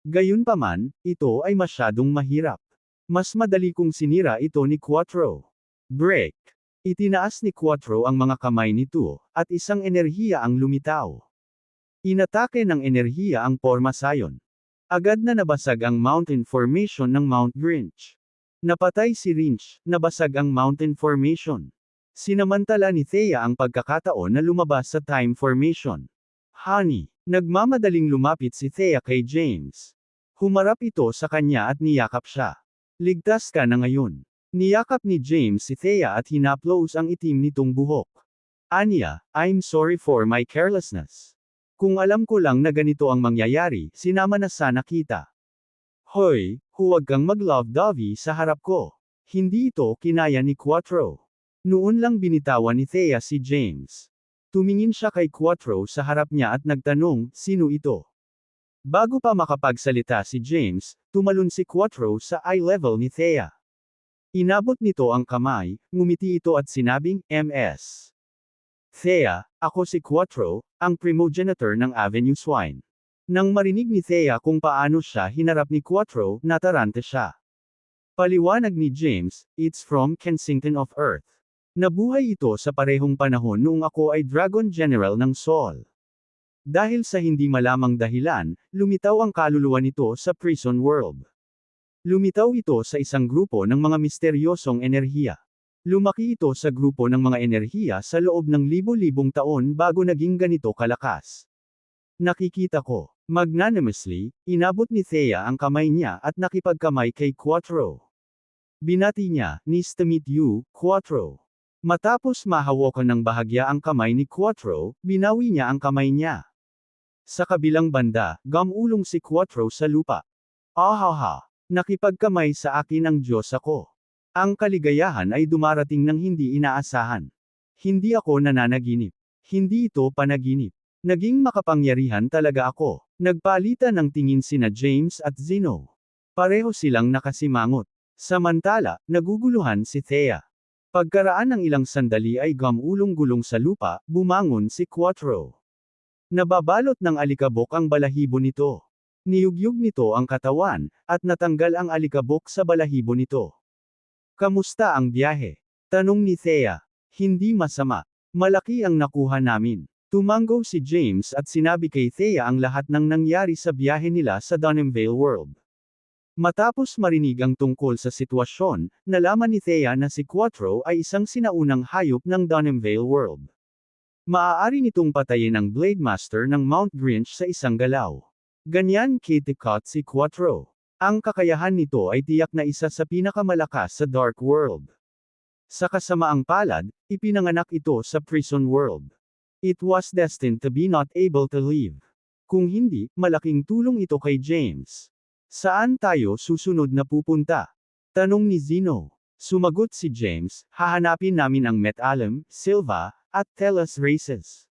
Gayunpaman, ito ay masyadong mahirap. Mas madali kung sinira ito ni Quattro. Break. Itinaas ni Quattro ang mga kamay nito, at isang enerhiya ang lumitaw. Inatake ng enerhiya ang porma sayon. Agad na nabasag ang mountain formation ng Mount Grinch. Napatay si Grinch, nabasag ang mountain formation. Sinamantala ni Thea ang pagkakataon na lumabas sa time formation. "Honey." Nagmamadaling lumapit si Thea kay James. Humarap ito sa kanya at niyakap siya. "Ligtas ka na ngayon." Niyakap ni James si Thea at hinaplos ang itim nitong buhok. Anya, I'm sorry for my carelessness. Kung alam ko lang na ganito ang mangyayari, sinama na sana kita. Hoy, huwag kang mag-love-dovey sa harap ko. Hindi ito kinaya ni Quattro. Noon lang binitawan ni Thea si James. Tumingin siya kay Quattro sa harap niya at nagtanong, sino ito? Bago pa makapagsalita si James, tumalon si Quattro sa eye level ni Thea. Inabot nito ang kamay, ngumiti ito at sinabing, MS. Thea, ako si Quattro, ang primogenitor ng Avenue Swine. Nang marinig ni Thea kung paano siya hinarap ni Quattro, natarante siya. Paliwanag ni James, it's from Kensington of Earth. Nabuhay ito sa parehong panahon noong ako ay Dragon General ng Sol. Dahil sa hindi malamang dahilan, lumitaw ang kaluluwa nito sa prison world. Lumitaw ito sa isang grupo ng mga misteryosong enerhiya. Lumaki ito sa grupo ng mga enerhiya sa loob ng libo-libong taon bago naging ganito kalakas. Nakikita ko. Magnanimously, inabot ni Thea ang kamay niya at nakipagkamay kay Quattro. Binati niya, nice to meet you, Quattro. Matapos mahawakan ng bahagya ang kamay ni Quattro, binawi niya ang kamay niya. Sa kabilang banda, gamulong si Quattro sa lupa. Ahaha! Nakipagkamay sa akin ang Diyos ako. Ang kaligayahan ay dumarating ng hindi inaasahan. Hindi ako nananaginip. Hindi ito panaginip. Naging makapangyarihan talaga ako. Nagpalitan ng tingin sina James at Zeno. Pareho silang nakasimangot. Samantala, naguguluhan si Thea. Pagkaraan ng ilang sandali ay gamulong-gulong sa lupa, bumangon si Quattro. Nababalot ng alikabok ang balahibo nito. Niyugyug nito ang katawan, at natanggal ang alikabok sa balahibo nito. Kamusta ang biyahe? Tanong ni Thea. Hindi masama. Malaki ang nakuha namin. Tumango si James at sinabi kay Thea ang lahat ng nangyari sa biyahe nila sa Dunhamvale World. Matapos marinig ang tungkol sa sitwasyon, nalaman ni Thea na si Quattro ay isang sinaunang hayop ng Dunhamvale World. Maaari nitong patayin ang Blade Master ng Mount Grinch sa isang galaw. Ganyan kitikot si Quattro. Ang kakayahan nito ay tiyak na isa sa pinakamalakas sa Dark World. Sa kasamaang palad, ipinanganak ito sa Prison World. It was destined to be not able to leave. Kung hindi, malaking tulong ito kay James. Saan tayo susunod na pupunta? Tanong ni Zeno. Sumagot si James, hahanapin namin ang Met-Alum, Silva, at Telas races.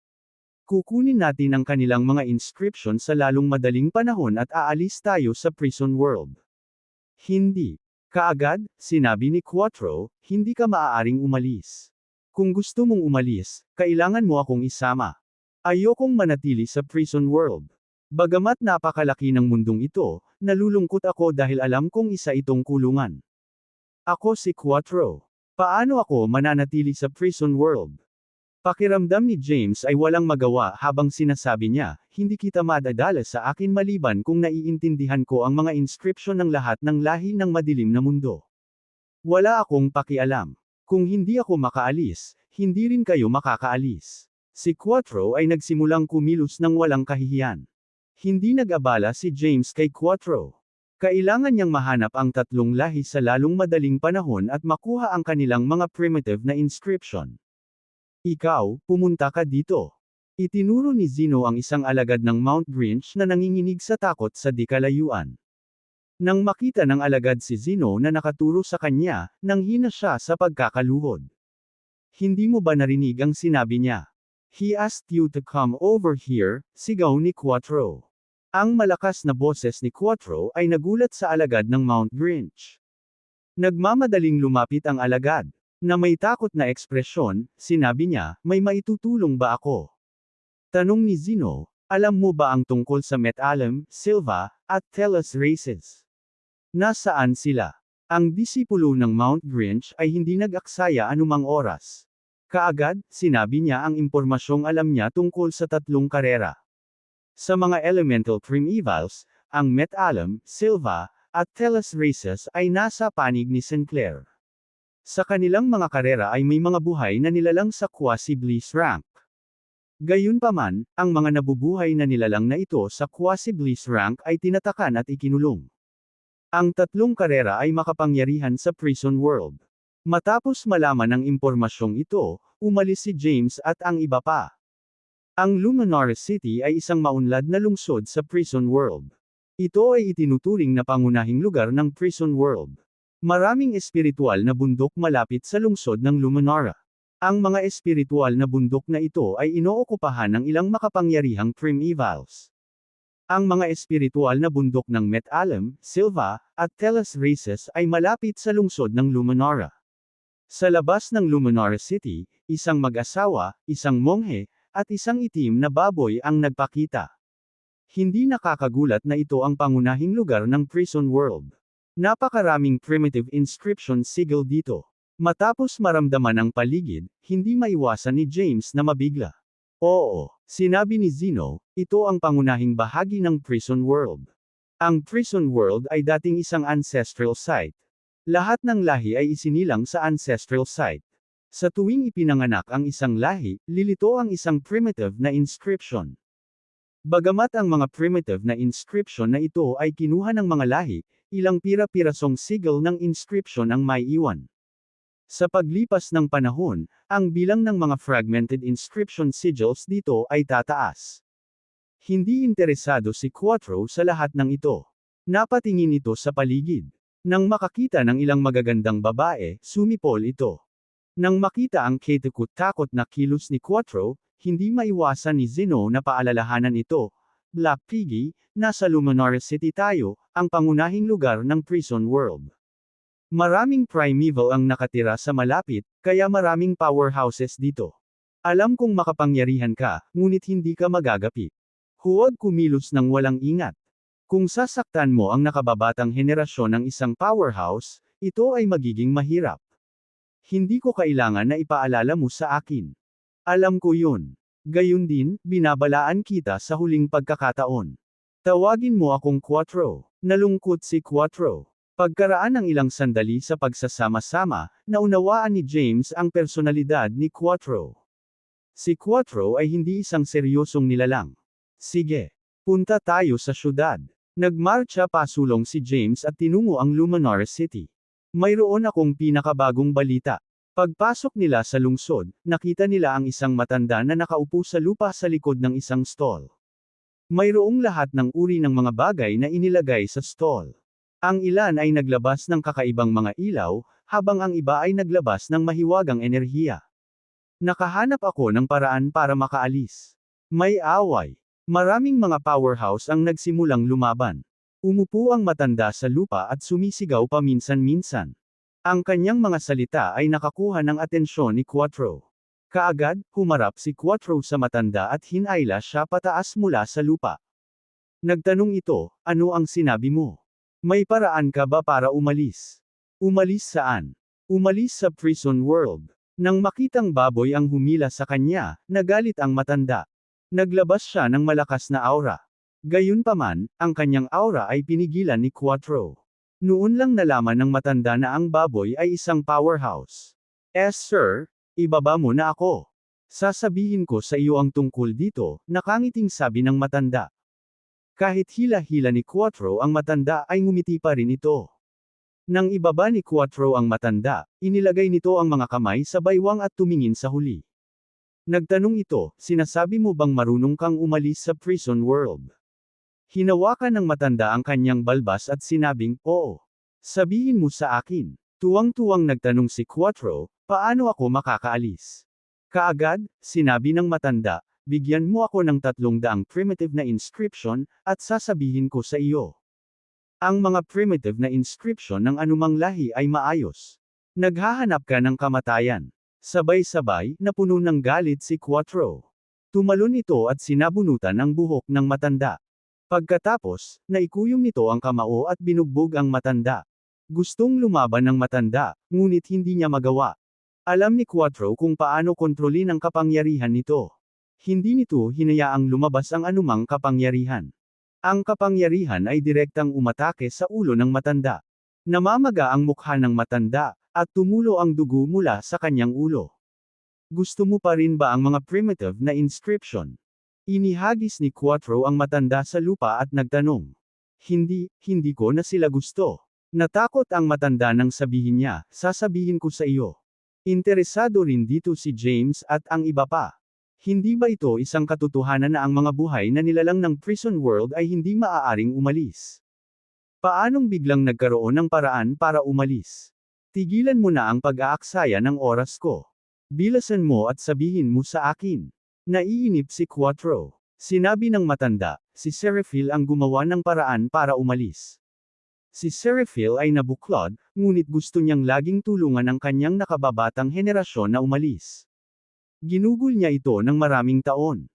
Kukunin natin ang kanilang mga inscription sa lalong madaling panahon at aalis tayo sa prison world. Hindi. Kaagad, sinabi ni Quattro, hindi ka maaaring umalis. Kung gusto mong umalis, kailangan mo akong isama. Ayokong manatili sa prison world. Bagamat napakalaki ng mundong ito, nalulungkot ako dahil alam kong isa itong kulungan. Ako si Quattro. Paano ako mananatili sa prison world? Pakiramdam ni James ay walang magawa habang sinasabi niya, hindi kita madadala sa akin maliban kung naiintindihan ko ang mga inscription ng lahat ng lahi ng madilim na mundo. Wala akong pakialam. Kung hindi ako makaalis, hindi rin kayo makakaalis. Si Quattro ay nagsimulang kumilos ng walang kahihiyan. Hindi nag-abala si James kay Quattro. Kailangan niyang mahanap ang tatlong lahi sa lalong madaling panahon at makuha ang kanilang mga primitive na inscription. Ikaw, pumunta ka dito. Itinuro ni Zeno ang isang alagad ng Mount Grinch na nanginginig sa takot sa di-kalayuan. Nang makita ng alagad si Zeno na nakaturo sa kanya, nanghina siya sa pagkakaluhod. Hindi mo ba narinig ang sinabi niya? He asked you to come over here, sigaw ni Quattro. Ang malakas na boses ni Quattro ay nagulat sa alagad ng Mount Grinch. Nagmamadaling lumapit ang alagad. Na may takot na ekspresyon, sinabi niya, may maitutulong ba ako? Tanong ni Zeno, alam mo ba ang tungkol sa Met-Alum, Silva, at Telas races? Nasaan sila? Ang disipulo ng Mount Grinch ay hindi nag-aksaya anumang oras. Kaagad, sinabi niya ang impormasyong alam niya tungkol sa tatlong karera. Sa mga elemental primevals, ang Met-Alum, Silva, at Telas races ay nasa panig ni Sinclair. Sa kanilang mga karera ay may mga buhay na nilalang sa quasi-bliss rank. Gayunpaman, ang mga nabubuhay na nilalang na ito sa quasi-bliss rank ay tinatakan at ikinulong. Ang tatlong karera ay makapangyarihan sa prison world. Matapos malaman ang impormasyong ito, umalis si James at ang iba pa. Ang Luminara City ay isang maunlad na lungsod sa Prison World. Ito ay itinuturing na pangunahing lugar ng Prison World. Maraming espiritual na bundok malapit sa lungsod ng Luminara. Ang mga espiritual na bundok na ito ay inookupahan ng ilang makapangyarihang primevals. Ang mga espiritual na bundok ng Met-Alam, Silva, at Telas Races ay malapit sa lungsod ng Luminara. Sa labas ng Luminara City, isang mag-asawa, isang monghe, at isang itim na baboy ang nagpakita. Hindi nakakagulat na ito ang pangunahing lugar ng Prison World. Napakaraming primitive inscription sigil dito. Matapos maramdaman ang paligid, hindi maiwasan ni James na mabigla. Oo, sinabi ni Zeno, ito ang pangunahing bahagi ng Prison World. Ang Prison World ay dating isang ancestral site. Lahat ng lahi ay isinilang sa ancestral site. Sa tuwing ipinanganak ang isang lahi, lilito ang isang primitive na inscription. Bagamat ang mga primitive na inscription na ito ay kinuha ng mga lahi, ilang pira-pirasong sigil ng inscription ang maiiwan. Sa paglipas ng panahon, ang bilang ng mga fragmented inscription sigils dito ay tataas. Hindi interesado si Quattro sa lahat ng ito. Napatingin ito sa paligid. Nang makakita ng ilang magagandang babae, sumipol ito. Nang makita ang katakot-takot na kilos ni Quattro, hindi maiwasan ni Zeno na paalalahanan ito. Black Piggy, nasa Luminara City tayo, ang pangunahing lugar ng Prison World. Maraming primeval ang nakatira sa malapit, kaya maraming powerhouses dito. Alam kong makapangyarihan ka, ngunit hindi ka magagapi. Huwag kumilos ng walang ingat. Kung sasaktan mo ang nakababatang henerasyon ng isang powerhouse, ito ay magiging mahirap. Hindi ko kailangan na ipaalala mo sa akin. Alam ko yun. Gayun din, binabalaan kita sa huling pagkakataon. Tawagin mo akong Quattro. Nalungkot si Quattro. Pagkaraan ng ilang sandali sa pagsasama-sama, naunawaan ni James ang personalidad ni Quattro. Si Quattro ay hindi isang seryosong nilalang. Sige. Punta tayo sa syudad. Nagmarcha pasulong si James at tinungo ang Luminara City. Mayroon akong pinakabagong balita. Pagpasok nila sa lungsod, nakita nila ang isang matanda na nakaupo sa lupa sa likod ng isang stall. Mayroong lahat ng uri ng mga bagay na inilagay sa stall. Ang ilan ay naglabas ng kakaibang mga ilaw, habang ang iba ay naglabas ng mahiwagang enerhiya. Nakahanap ako ng paraan para makaalis. May away. Maraming mga powerhouse ang nagsimulang lumaban. Umupo ang matanda sa lupa at sumisigaw paminsan-minsan. Ang kanyang mga salita ay nakakuha ng atensyon ni Quattro. Kaagad, humarap si Quattro sa matanda at hinayla siya pataas mula sa lupa. Nagtanong ito, ano ang sinabi mo? May paraan ka ba para umalis? Umalis saan? Umalis sa Prison World. Nang makitang baboy ang humila sa kanya, nagalit ang matanda. Naglabas siya ng malakas na aura. Gayunpaman, ang kanyang aura ay pinigilan ni Quattro. Noon lang nalaman ng matanda na ang baboy ay isang powerhouse. Sir, ibaba mo na ako. Sasabihin ko sa iyo ang tungkol dito, nakangiting sabi ng matanda. Kahit hila-hila ni Quattro ang matanda ay ngumiti pa rin ito. Nang ibaba ni Quattro ang matanda, inilagay nito ang mga kamay sa baywang at tumingin sa huli. Nagtanong ito, sinasabi mo bang marunong kang umalis sa Prison World? Hinawakan ng matanda ang kanyang balbas at sinabing, oo. Sabihin mo sa akin. Tuwang-tuwang nagtanong si Quattro, paano ako makakaalis? Kaagad, sinabi ng matanda, bigyan mo ako ng 300 primitive na inscription, at sasabihin ko sa iyo. Ang mga primitive na inscription ng anumang lahi ay maayos. Naghahanap ka ng kamatayan. Sabay-sabay, napuno ng galit si Quattro. Tumalon ito at sinabunutan ang buhok ng matanda. Pagkatapos, naikuyom nito ang kamao at binugbog ang matanda. Gustong lumaban ng matanda, ngunit hindi niya magawa. Alam ni Quattro kung paano kontrolin ang kapangyarihan nito. Hindi nito hinayaang lumabas ang anumang kapangyarihan. Ang kapangyarihan ay direktang umatake sa ulo ng matanda. Namamaga ang mukha ng matanda, at tumulo ang dugo mula sa kanyang ulo. Gusto mo pa rin ba ang mga primitive na inscription? Inihagis ni Quattro ang matanda sa lupa at nagtanong. Hindi ko na sila gusto. Natakot ang matanda nang sabihin niya, sasabihin ko sa iyo. Interesado rin dito si James at ang iba pa. Hindi ba ito isang katotohanan na ang mga buhay na nilalang ng prison world ay hindi maaaring umalis? Paanong biglang nagkaroon ng paraan para umalis? Tigilan mo na ang pag-aaksaya ng oras ko. Bilasan mo at sabihin mo sa akin. Naiinip si Quattro. Sinabi ng matanda, si Serafil ang gumawa ng paraan para umalis. Si Serafil ay nabuklod, ngunit gusto niyang laging tulungan ang kanyang nakababatang henerasyon na umalis. Ginugol niya ito ng maraming taon.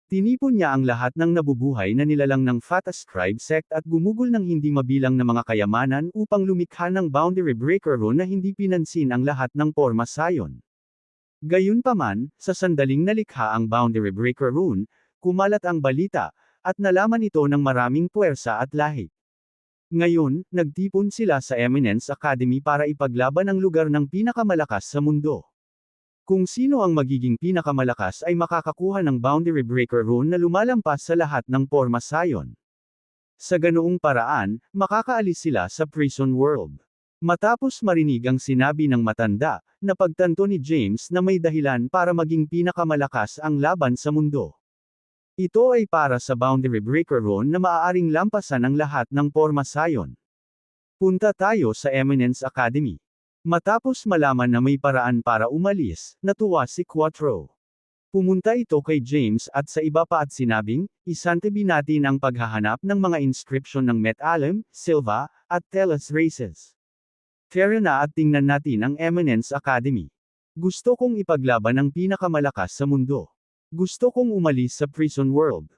Tinipon niya ang lahat ng nabubuhay na nilalang ng Fat Ascribe sect at gumugol ng hindi mabilang na mga kayamanan upang lumikha ng Boundary Breaker Rune na hindi pinansin ang lahat ng porma sayon. Gayunpaman, sa sandaling nalikha ang Boundary Breaker Rune, kumalat ang balita, at nalaman ito ng maraming puwersa at lahi. Ngayon, nagtipon sila sa Eminence Academy para ipaglaban ang lugar ng pinakamalakas sa mundo. Kung sino ang magiging pinakamalakas ay makakakuha ng Boundary Breaker Rune na lumalampas sa lahat ng porma sayon. Sa ganoong paraan, makakaalis sila sa prison world. Matapos marinig ang sinabi ng matanda, napagtanto ni James na may dahilan para maging pinakamalakas ang laban sa mundo. Ito ay para sa Boundary Breaker Rune na maaaring lampasan ang lahat ng porma sayon. Punta tayo sa Eminence Academy. Matapos malaman na may paraan para umalis, natuwa si Quattro. Pumunta ito kay James at sa iba pa at sinabing, isantabi natin ang paghahanap ng mga inscription ng Met-Alem, Silva, at Telas races. Tara na at tingnan natin ang Eminence Academy. Gusto kong ipaglaban ang pinakamalakas sa mundo. Gusto kong umalis sa prison world.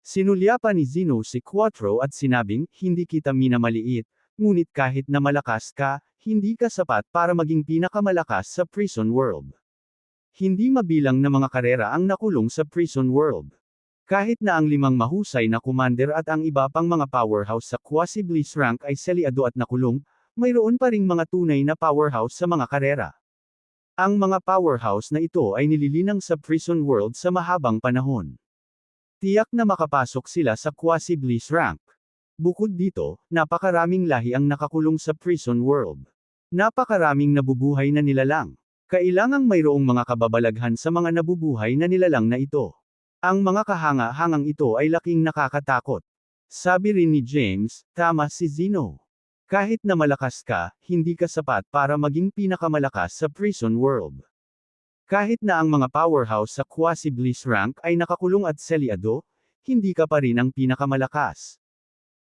Sinulyapan ni Zeno si Quattro at sinabing, hindi kita minamaliit, ngunit kahit na malakas ka, hindi ka sapat para maging pinakamalakas sa prison world. Hindi mabilang na mga karera ang nakulong sa prison world. Kahit na ang 5 mahusay na commander at ang iba pang mga powerhouse sa Quasi-Bliss rank ay seliado at nakulong, mayroon pa ring mga tunay na powerhouse sa mga karera. Ang mga powerhouse na ito ay nililinang sa prison world sa mahabang panahon. Tiyak na makapasok sila sa Quasi-Bliss rank. Bukod dito, napakaraming lahi ang nakakulong sa prison world. Napakaraming nabubuhay na nilalang. Kailangang mayroong mga kababalaghan sa mga nabubuhay na nilalang na ito. Ang mga kahanga-hangang ito ay laking nakakatakot. Sabi rin ni James, tama si Zeno. Kahit na malakas ka, hindi ka sapat para maging pinakamalakas sa prison world. Kahit na ang mga powerhouse sa Quasi-Bliss rank ay nakakulong at seliado, hindi ka pa rin ang pinakamalakas.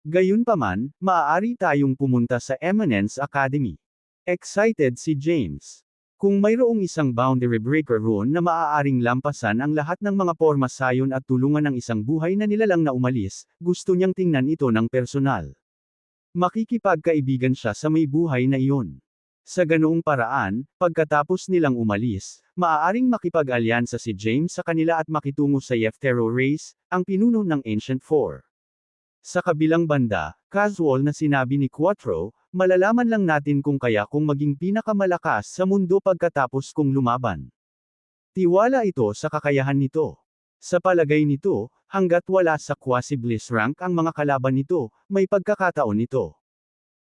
Gayunpaman, maaari tayong pumunta sa Eminence Academy. Excited si James. Kung mayroong isang Boundary Breaker Rune na maaaring lampasan ang lahat ng mga porma sayon at tulungan ng isang buhay na nilalang na umalis, gusto niyang tingnan ito ng personal. Makikipagkaibigan siya sa may buhay na iyon. Sa ganoong paraan, pagkatapos nilang umalis, maaaring makipag-alyansa si James sa kanila at makitungo sa Yeftero race, ang pinuno ng Ancient Four. Sa kabilang banda, casual na sinabi ni Quattro, malalaman lang natin kung maging pinakamalakas sa mundo pagkatapos kong lumaban. Tiwala ito sa kakayahan nito. Sa palagay nito, hanggat wala sa Quasi-Bliss rank ang mga kalaban nito, may pagkakataon nito.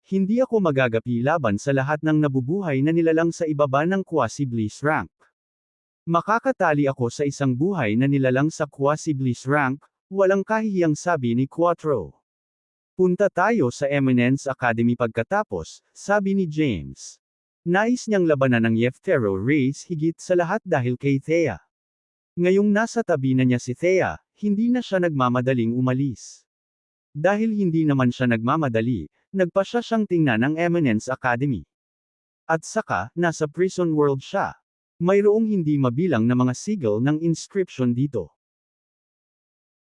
Hindi ako magagapi laban sa lahat ng nabubuhay na nilalang sa ibaba ng Quasi-Bliss rank. Makakatali ako sa isang buhay na nilalang sa Quasi-Bliss rank, walang kahihiyang sabi ni Quattro. Punta tayo sa Eminence Academy pagkatapos, sabi ni James. Nais niyang labanan ng Yeftero race higit sa lahat dahil kay Thea. Ngayong nasa tabi na niya si Thea, hindi na siya nagmamadaling umalis. Dahil hindi naman siya nagmamadali, nagpa siyang tingnan ang Eminence Academy. At saka, nasa prison world siya. Mayroong hindi mabilang na mga sigil ng inscription dito.